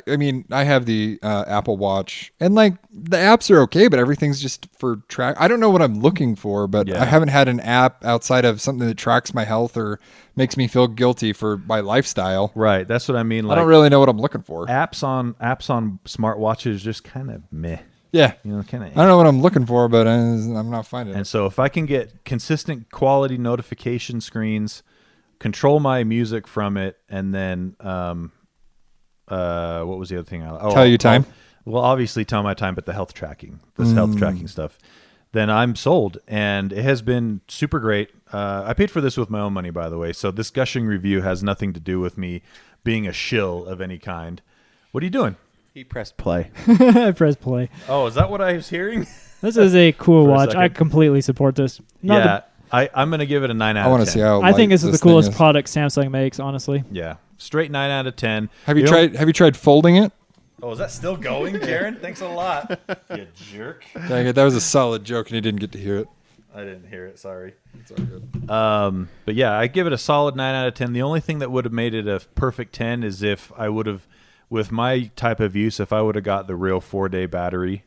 I mean, I have the Apple Watch, and like the apps are okay, but everything's just for track. I don't know what I'm looking for, but Yeah. I haven't had an app outside of something that tracks my health or makes me feel guilty for my lifestyle. Right. That's what I mean. I Like, don't really know what I'm looking for. apps on smartwatches just kind of meh. Yeah, You know, kind of. I don't know what I'm looking for, but I'm not finding And it. so if I can get consistent quality notification screens, control my music from it, and then what was the other thing? Tell you time? Well, obviously tell my time, but the health tracking, this health tracking stuff, then I'm sold. And it has been super great. I paid for this with my own money, by the way. So this gushing review has nothing to do with me being a shill of any kind. What are you doing? He pressed play. I press play. Oh, is that what I was hearing? This is a cool For a watch. I second. completely support this. Not Yeah. I'm going to give it a 9 out I of 10. want to see how. I think light this is the thing coolest is. product Samsung makes, honestly. Yeah. Straight 9 out of 10. Have you know- tried? Have you tried folding it? Oh, is that still going, Jarron? Thanks a lot. You jerk. Dang it, that was a solid joke, and he didn't get to hear it. I didn't hear it. Sorry. It's all good. But yeah, I give it a solid 9 out of 10. The only thing that would have made it a perfect 10 is if I would have, with my type of use, if I would have got the real 4-day battery.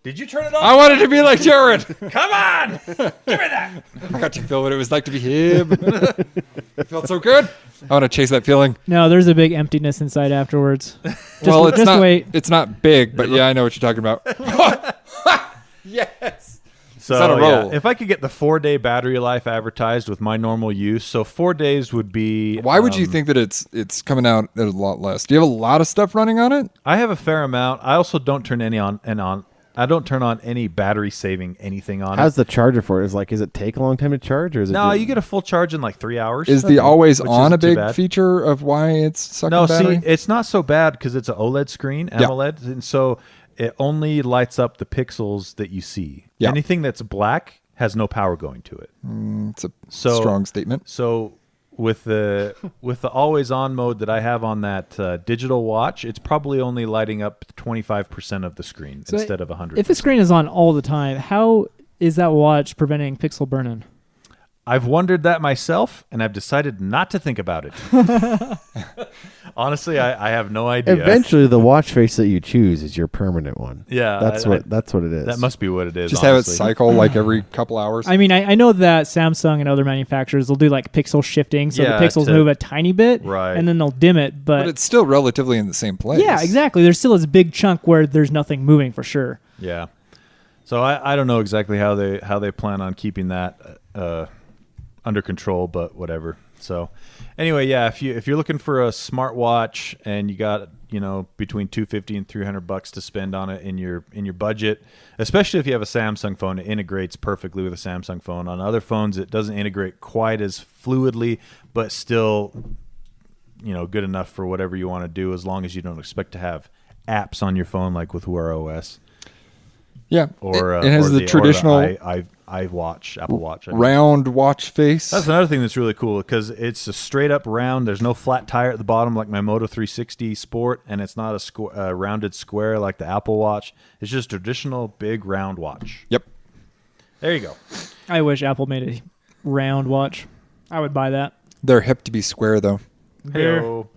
Did you turn it off? I wanted to be like Jarron. Come on! Give me that! I got to feel what it was like to be him. It felt so good. I want to chase that feeling. No, there's a big emptiness inside afterwards. Well, it's just not. wait. It's not big, but yeah, I know what you're talking about. Yes. So on a yeah, roll. if I could get the 4-day battery life advertised with my normal use, so 4 days would be. Why would you think that it's coming out at a lot less? Do you have a lot of stuff running on it? I have a fair amount. I also don't turn any on and on. I don't turn on any battery saving anything on How's it. the charger for it? Is it take a long time to charge, or is it? No, you get a full charge in like 3 hours. Is the always Which on a isn't too big bad. feature of why it's sucking No, battery? see, it's not so bad because it's an OLED screen, Yeah. AMOLED, and so it only lights up the pixels that you see. Yeah. Anything that's black has no power going to it. It's a So strong statement. So with the always on mode that I have on that digital watch, it's probably only lighting up 25% of the screen So instead of 100. If the screen is on all the time, how is that watch preventing pixel burn-in? I've wondered that myself, and I've decided not to think about it. Honestly, I have no idea. Eventually, the watch face that you choose is your permanent one. Yeah, that's what it is. That must be what it is. Just have it honestly. cycle like every couple hours. I mean, I know that Samsung and other manufacturers will do like pixel shifting, so Yeah, the pixels to- move a tiny bit, Right. and then they'll dim it. but it's still relatively in the same place. yeah, exactly. There's still this big chunk where there's nothing moving for sure. Yeah. So I don't know exactly how they plan on keeping that under control, but whatever. So anyway, yeah, if you're looking for a smartwatch and you got, between $250 and $300 to spend on it in your budget, especially if you have a Samsung phone, it integrates perfectly with a Samsung phone. On other phones, it doesn't integrate quite as fluidly, but still, good enough for whatever you want to do, as long as you don't expect to have apps on your phone like with Wear OS. Yeah. Or it has or the traditional iWatch, Apple Watch. I mean. round watch face. That's another thing that's really cool because it's a straight up round. There's no flat tire at the bottom like my Moto 360 Sport, and it's not a rounded square like the Apple Watch. It's just traditional big round watch. Yep. There you go. I wish Apple made a round watch. I would buy that. They're hip to be square, though. Here. Heyo.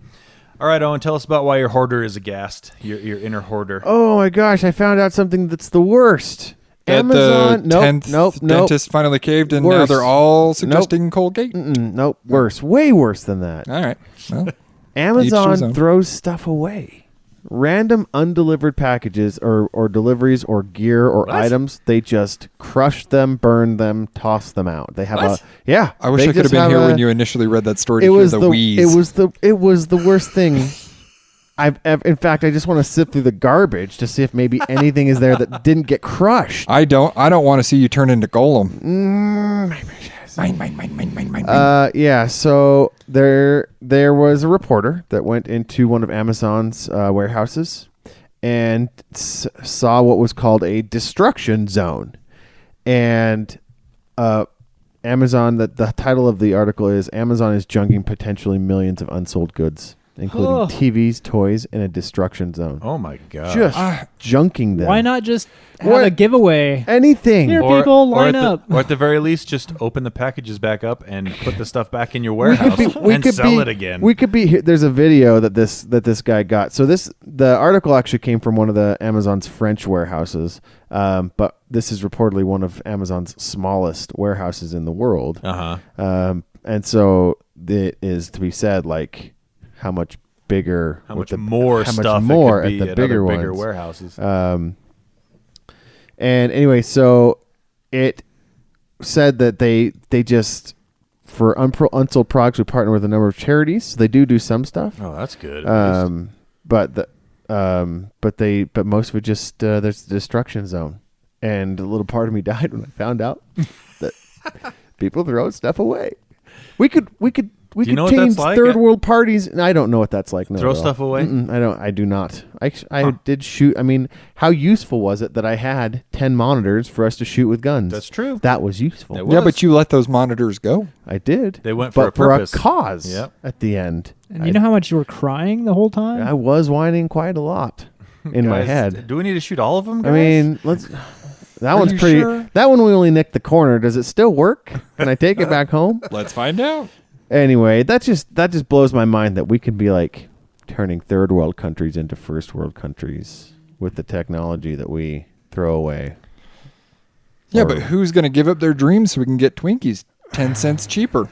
All right, Owen, tell us about why your hoarder is aghast. Your inner hoarder. Oh my gosh! I found out something that's the worst. That Amazon. the 10th dentist finally caved, and now Worse. they're all suggesting Colgate. Nope. Worse. Way worse than that. All right. Well, Each to his Amazon own. throws stuff away. Random undelivered packages or deliveries or gear or What? items, they just crush them, burn them, toss them out. They have What? I wish they I could have just been here a- when you initially read that story It to hear was the the wheeze. it was the worst thing I've ever. In fact, I just want to sift through the garbage to see if maybe anything is there that didn't get crushed. I don't want to see you turn into Golem. Mine. Yeah, so there was a reporter that went into one of Amazon's warehouses and saw what was called a destruction zone. And Amazon, the title of the article is Amazon is junking potentially millions of unsold goods, including Oh. TVs, toys, in a destruction zone. Oh my god. Just junking them. Why not just have What? a giveaway? Anything. Here, people, line up. Or at the very least, just open the packages back up and put the stuff back in your warehouse we and could sell be, it again. We could be. There's a video that this guy got. So the article actually came from one of the Amazon's French warehouses, but this is reportedly one of Amazon's smallest warehouses in the world. And so it is to be said, like how much bigger, how with much more how much stuff more it could be at the at bigger other bigger ones. warehouses. And anyway, so it said that they just for unsold products we partner with a number of charities. So they do some stuff. Oh, that's good. at least. But most of it just there's a destruction zone, and a little part of me died when I found out that people throw stuff away. We could Do you know what change that's like? third world parties, and I don't know what that's like. No, Throw at all. stuff away? I do not. I did shoot. I mean, how useful was it that I had 10 monitors for us to shoot with guns? That's true. That was useful. It Yeah, was. but you let those monitors go. I did. They went for but a purpose. for a cause. Yep. At the end, And you know how much you were crying the whole time? I was whining quite a lot in my Guys, head. Do we need to shoot all of them, I guys? mean, let's. That one's you pretty. sure? That one we only nicked the corner. Does it still work? Can I take it back home? Let's find out. Anyway, that just blows my mind that we can be like turning third world countries into first world countries with the technology that we throw away. Yeah, Or- but who's going to give up their dreams so we can get Twinkies 10 cents cheaper?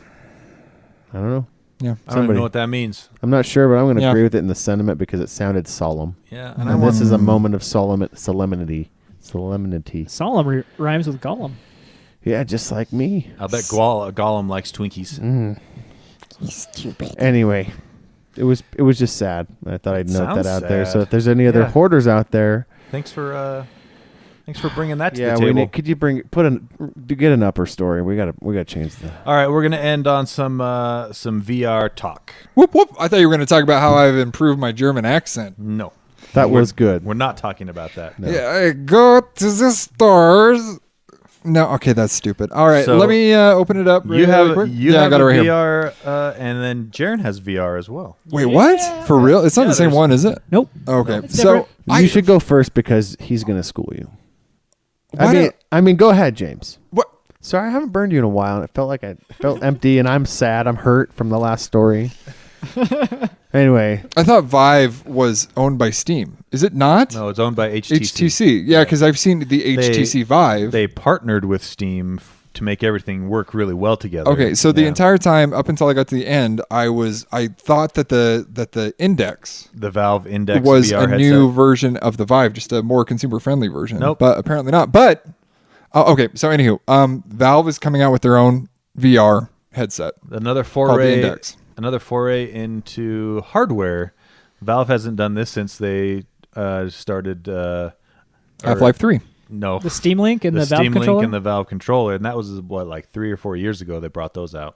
I don't know. Yeah. I don't even know what that means. I'm not sure, but I'm going to Yeah. agree with it in the sentiment because it sounded solemn. Yeah, And this is a moment of solemnity. Solemnity. Solemn rhymes with Gollum. Yeah, just like me. I bet Gollum likes Twinkies. Stupid. Anyway, it was just sad. I thought I'd note that Sounds out there. sad. So if there's any other Yeah. hoarders out there, Thanks for Thanks for bringing that to Yeah, the table. could you get an upper story? We gotta change that. All right, we're gonna end on some VR talk. Whoop whoop! I thought you were going to talk about how I've improved my German accent. No, That was good. we're not talking about that. No. Yeah, I go to the stores. No, okay, that's stupid. All right, So, let me open it up. You have quick. I got it a right here. VR, and then Jarron has VR as well. Wait, what? For real? It's not Yeah, the same there's- one, is it? Nope. Okay, It's so different. You should go first because he's gonna school you. Why I mean, go ahead, James. what? Sorry, I haven't burned you in a while, and it felt empty, and I'm sad. I'm hurt from the last story. Anyway, I thought Vive was owned by Steam. Is it not? No, it's owned by HTC. HTC. Yeah, because I've seen the HTC Vive. They partnered with Steam to make everything work really well together. Okay, so the Yeah. entire time up until I got to the end, I thought that the Index the Valve Index was VR a headset. new version of the Vive, just a more consumer friendly version. Nope. But apparently not. But okay, so anywho, Valve is coming out with their own VR headset. another called the foray. Index. Another foray into hardware. Valve hasn't done this since they started Half-Life 3. No, The Steam Link and the Valve Steam controller. Link and the Valve controller, and that was like 3 or 4 years ago they brought those out.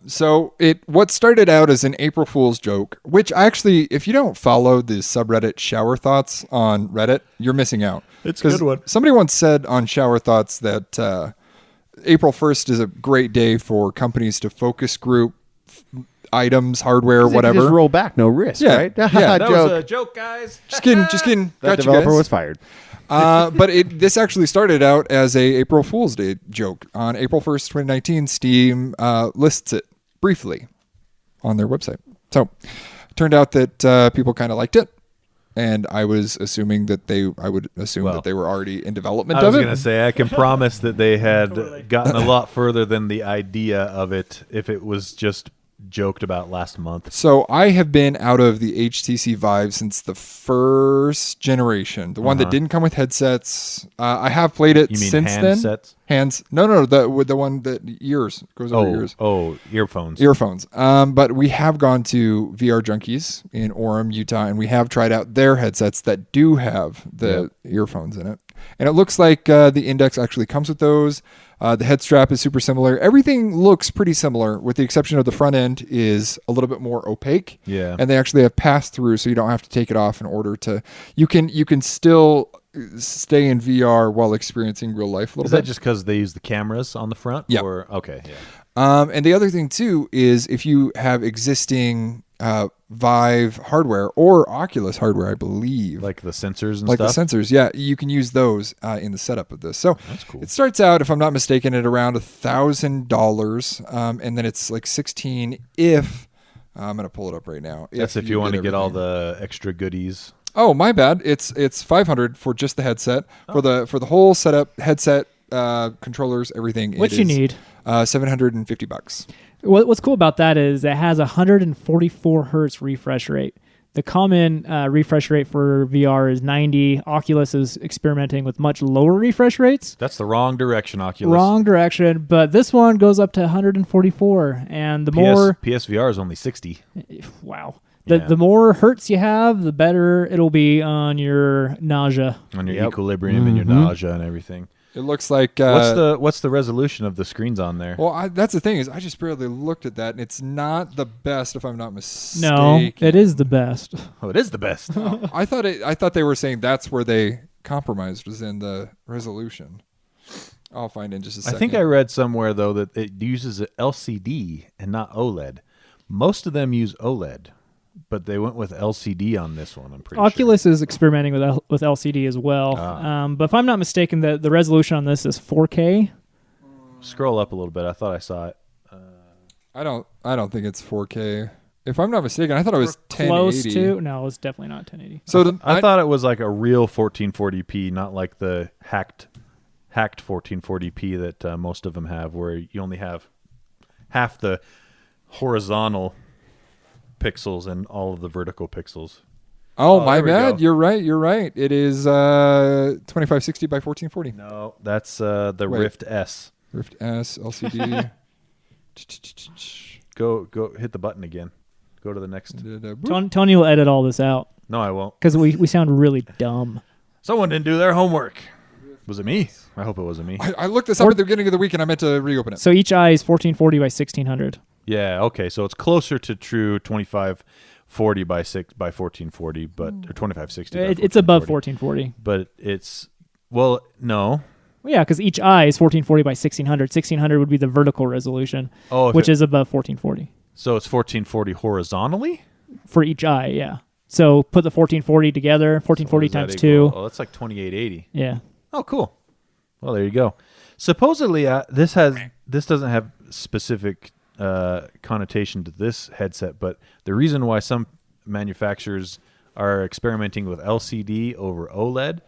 So what started out as an April Fool's joke, which actually, if you don't follow the subreddit Shower Thoughts on Reddit, you're missing out. It's a good 'Cause one. Somebody once said on Shower Thoughts that April 1st is a great day for companies to focus group items, hardware, whatever. Just roll back, no risk, Yeah, right? yeah. That was Joke. a joke, guys. Just kidding, just kidding. That Got you developer guys. was fired. But this actually started out as a April Fool's Day joke. On April 1st, 2019, Steam lists it briefly on their website. So turned out that people kind of liked it. And I was assuming that I would assume Well, that they were already in development I was of it. going to say, I can promise that they had Totally. gotten a lot further than the idea of it if it was just joked about last month. So I have been out of the HTC Vive since the first generation, the one that didn't come with headsets. I have played it You mean since then. handsets? Hands? No, the one that goes over ears. Earphones. Earphones. But we have gone to VR Junkies in Orem, Utah, and we have tried out their headsets that do have the earphones in it. And it looks like the Index actually comes with those. The head strap is super similar. Everything looks pretty similar, with the exception of the front end is a little bit more opaque. Yeah. And they actually have pass-through, so you don't have to take it off in order to. You can still stay in VR while experiencing real life a little Is bit. that just because they use the cameras on the front? Yeah. Or, okay, yeah. And the other thing too is if you have existing Vive hardware or Oculus hardware, I believe, Like the sensors and like stuff? the sensors, yeah, you can use those in the setup of this. So That's cool. it starts out, if I'm not mistaken, at around $1,000, and then it's like 16 if I'm gonna pull it up right now. That's if you want to get all everything. the extra goodies. Oh, my bad. It's 500 for just the headset. For the whole setup, headset, controllers, everything. What it you is, need. $750. What's cool about that is it has a 144 hertz refresh rate. The common refresh rate for VR is 90. Oculus is experimenting with much lower refresh rates. That's the wrong direction, Oculus. Wrong direction, but this one goes up to 144. And the more, PSVR is only 60. wow, Yeah. the more hertz you have, the better it'll be on your nausea. On your Yep. equilibrium and your nausea and everything. It looks like What's the resolution of the screens on there? Well, that's the thing is I just barely looked at that, and it's not the best if I'm not mistaken. No, it is the best. Oh, it is the best. I thought they were saying that's where they compromised was in the resolution. I'll find in just a I second. think I read somewhere though that it uses an LCD and not OLED. Most of them use OLED, but they went with LCD on this one. I'm pretty Oculus is experimenting with LCD as well. Ah. But if I'm not mistaken, the resolution on this is 4K. sure. Scroll up a little bit. I thought I saw it. I don't think it's 4K. If I'm not mistaken, I thought it was We're 1080. close to. No, it's definitely not 1080. So I thought it was like a real 1440p, not like the hacked 1440p that most of them have, where you only have half the horizontal pixels and all of the vertical pixels. Oh, my there we bad. go. You're right. It is 2560 by 1440. No, that's the Wait. Rift S. Rift S LCD. Go hit the button again. Go to the next. Tony will edit all this out No, I won't. because we sound really dumb. Someone didn't do their homework. Was it me? I hope it wasn't me. I looked this up at the beginning of the week and I meant to reopen it. So each eye is 1440 by 1600. Yeah, okay. So it's closer to true 2540 by 1440, but or 2560 by It's above 1440. 1440. But it's no. Well, yeah, because each eye is 1440 by 1600. 1600 would be the vertical resolution, which is above 1440. So it's 1440 horizontally? For each eye, yeah. So put the 1440 together, 1440 times 2. Oh, that's like 2880. Yeah. Oh, cool. Well, there you go. Supposedly, this doesn't have specific connotation to this headset, but the reason why some manufacturers are experimenting with LCD over OLED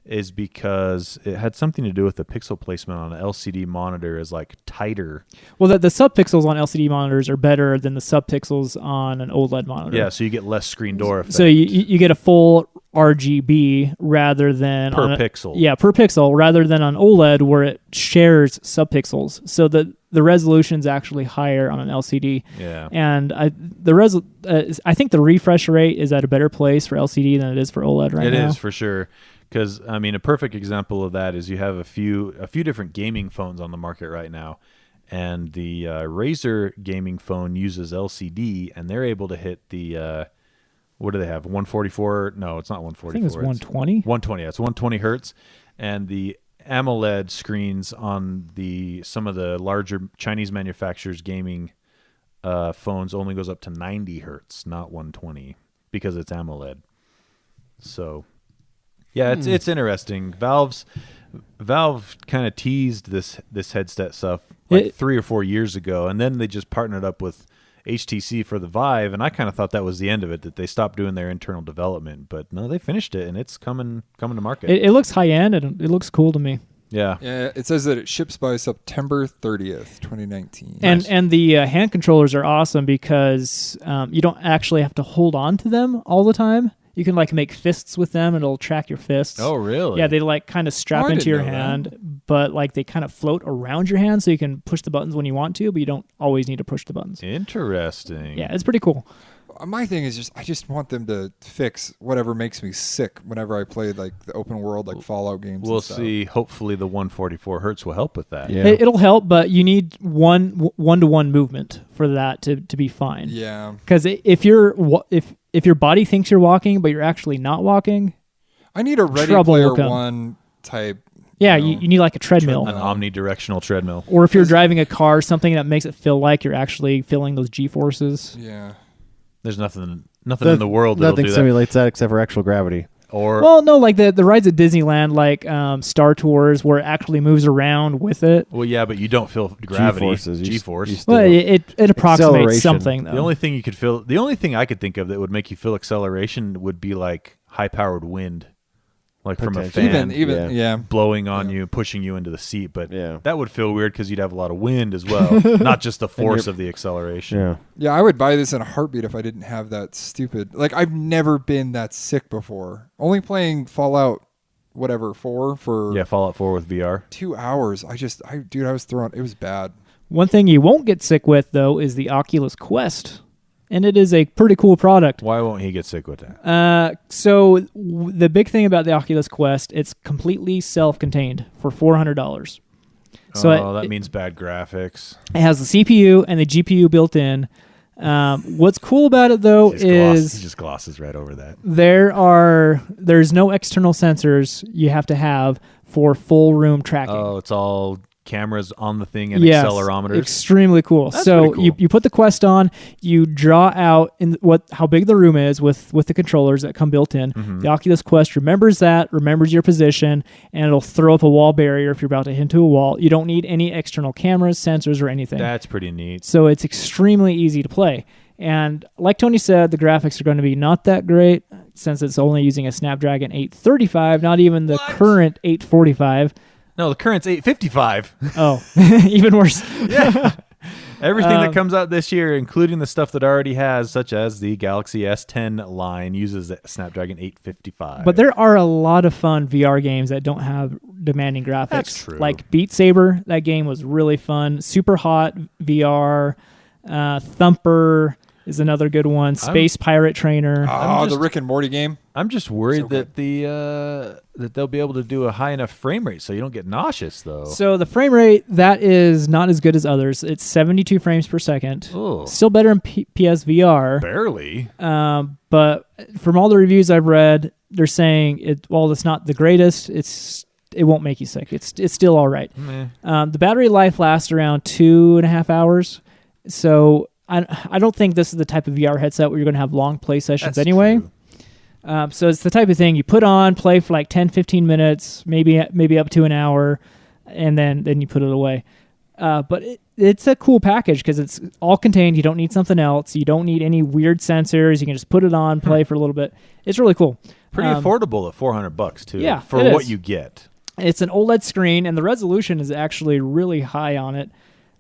is because it had something to do with the pixel placement on an LCD monitor is like tighter. Well, the subpixels on LCD monitors are better than the subpixels on an OLED monitor. Yeah, so you get less screen door effect. So you get a full RGB rather than per pixel. Yeah, per pixel rather than on OLED where it shares subpixels. So the resolution's actually higher on an LCD. Yeah. And I think the refresh rate is at a better place for LCD than it is for OLED right now. It is for sure. Because, I mean, a perfect example of that is you have a few different gaming phones on the market right now. And the Razer gaming phone uses LCD, and they're able to hit the, what do they have, 144? No, it's not 144. I think it's 120. 120, that's 120 hertz. And the AMOLED screens on some of the larger Chinese manufacturers' gaming phones only goes up to 90 hertz, not 120, because it's AMOLED. So... yeah, it's interesting. Valve kind of teased this headset stuff 3 or 4 years ago, and then they just partnered up with HTC for the Vive, and I kind of thought that was the end of it, that they stopped doing their internal development. But no, they finished it, and it's coming to market. It looks high end, and it looks cool to me. Yeah. Yeah, it says that it ships by September 30th, 2019. And the hand controllers are awesome because you don't actually have to hold on to them all the time. You can like make fists with them and it'll track your fists. Oh, really? Yeah, they like kind of strap into your hand, but like they kind of float around your hand so you can push the buttons when you want to, but you don't always need to push the buttons. Interesting. Yeah, it's pretty cool. My thing is I just want them to fix whatever makes me sick whenever I play like the open world, like Fallout games. We'll see. Hopefully the 144 hertz will help with that. Yeah. It'll help, but you need one-to-one movement for that to be fine. Yeah. Because if your body thinks you're walking, but you're actually not walking, I need a Ready trouble Player will come. One type. Yeah, you need like a treadmill. An omnidirectional treadmill. Or if you're driving a car, something that makes it feel like you're actually feeling those G-forces. Yeah. There's nothing in the world that'll nothing do that. simulates that except for actual gravity. Or Well, no, like the rides at Disneyland, like Star Tours, where it actually moves around with it. well, yeah, but you don't feel gravity. G-forces. G-force. Well, it approximates Acceleration. something, though. The only thing I could think of that would make you feel acceleration would be like high-powered wind, like from a Potentially. fan Even yeah. blowing on you, pushing you into the seat. But Yeah. that would feel weird because you'd have a lot of wind as well, not just the force of the acceleration. Yeah. Yeah, I would buy this in a heartbeat if I didn't have that stupid. Like I've never been that sick before. Only playing Fallout, 4 for Yeah, Fallout 4 with VR. 2 hours. I was thrown. It was bad. One thing you won't get sick with, though, is the Oculus Quest. And it is a pretty cool product. Why won't he get sick with that? The big thing about the Oculus Quest, it's completely self-contained for $400. So that means bad graphics. it has the CPU and the GPU built in. What's cool about it, though, He is just glosses right over that. there's no external sensors you have to have for full room tracking. Oh, it's all cameras on the thing and Yes, accelerometers. extremely cool. That's So pretty cool. you put the Quest on, you draw out how big the room is with the controllers that come built in. Mm-hmm. The Oculus Quest remembers your position, and it'll throw up a wall barrier if you're about to hit into a wall. You don't need any external cameras, sensors, or anything. That's pretty neat. So it's extremely easy to play. And like Tony said, the graphics are going to be not that great since it's only using a Snapdragon 835, not even the current 845. No, the current's 855. Oh, even worse. Yeah. Everything that comes out this year, including the stuff that already has, such as the Galaxy S10 line, uses the Snapdragon 855. But there are a lot of fun VR games that don't have demanding graphics. That's true. Like Beat Saber, that game was really fun. Super Hot VR, Thumper. is another good one. Space Pirate Trainer. Oh, the Rick and Morty game. I'm just worried So that that they'll be able to do a high enough frame rate so you don't get nauseous though. So the frame rate, that is not as good as others. It's 72 frames per second. Oh. Still better in PSVR. Barely. But from all the reviews I've read, they're saying while it's not the greatest, it won't make you sick. It's still all right. The battery life lasts around 2.5 hours. So I don't think this is the type of VR headset where you're going to have long play sessions anyway. True. So it's the type of thing you put on, play for like 10, 15 minutes, maybe up to an hour, and then you put it away. But it's a cool package because it's all contained. You don't need something else. You don't need any weird sensors. You can just put it on, play for a little bit. It's really cool. Pretty affordable at $400 too. Yeah, for it what is. you get. It's an OLED screen, and the resolution is actually really high on it.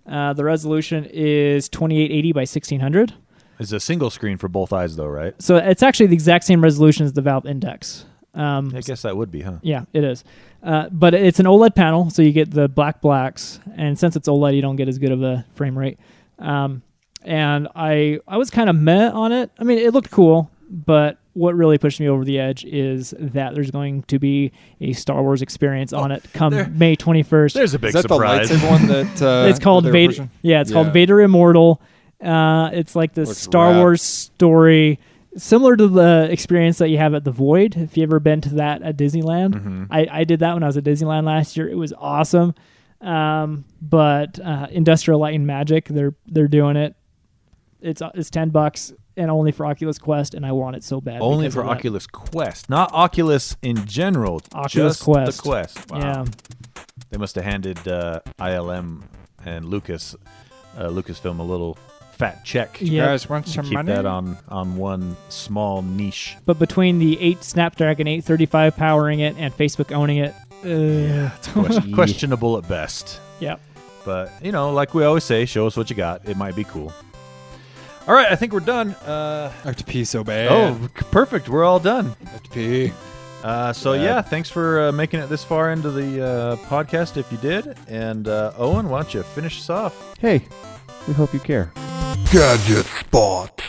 The resolution is 2880 by 1600. It's a single screen for both eyes, though, right? So it's actually the exact same resolution as the Valve Index. I guess that would be, huh? Yeah, it is. But it's an OLED panel, so you get the blacks, and since it's OLED, you don't get as good of a frame rate. And I was kind of meh on it. I mean, it looked cool, but what really pushed me over the edge is that there's going to be a Star Wars experience on it come May 21st. There's a big Is that surprise. the lightsaber one that It's called they were Vader. pushing? Yeah, it's called Vader Immortal. It's like this Looks Star rad. Wars story, similar to the experience that you have at the Void. If you ever been to that at Disneyland, I did that when I was at Disneyland last year. It was awesome. But Industrial Light and Magic, they're doing it. It's $10 and only for Oculus Quest, and I want it so bad. Only because for of that. Oculus Quest, not Oculus in general. Oculus just Quest. The Quest. Wow. Yeah. They must have handed ILM and Lucasfilm a little fat check. Yeah. Guys want To some keep money? that on one small niche. But between the 8 Snapdragon 835 powering it and Facebook owning it, It's questionable at best. yeah. But, like we always say, show us what you got. It might be cool. All right, I think we're done. I have to pee so bad. Perfect. We're all done. I have to pee. Thanks for making it this far into the podcast if you did. And Owen, why don't you finish us off? Hey, we hope you care. Gadget Spot.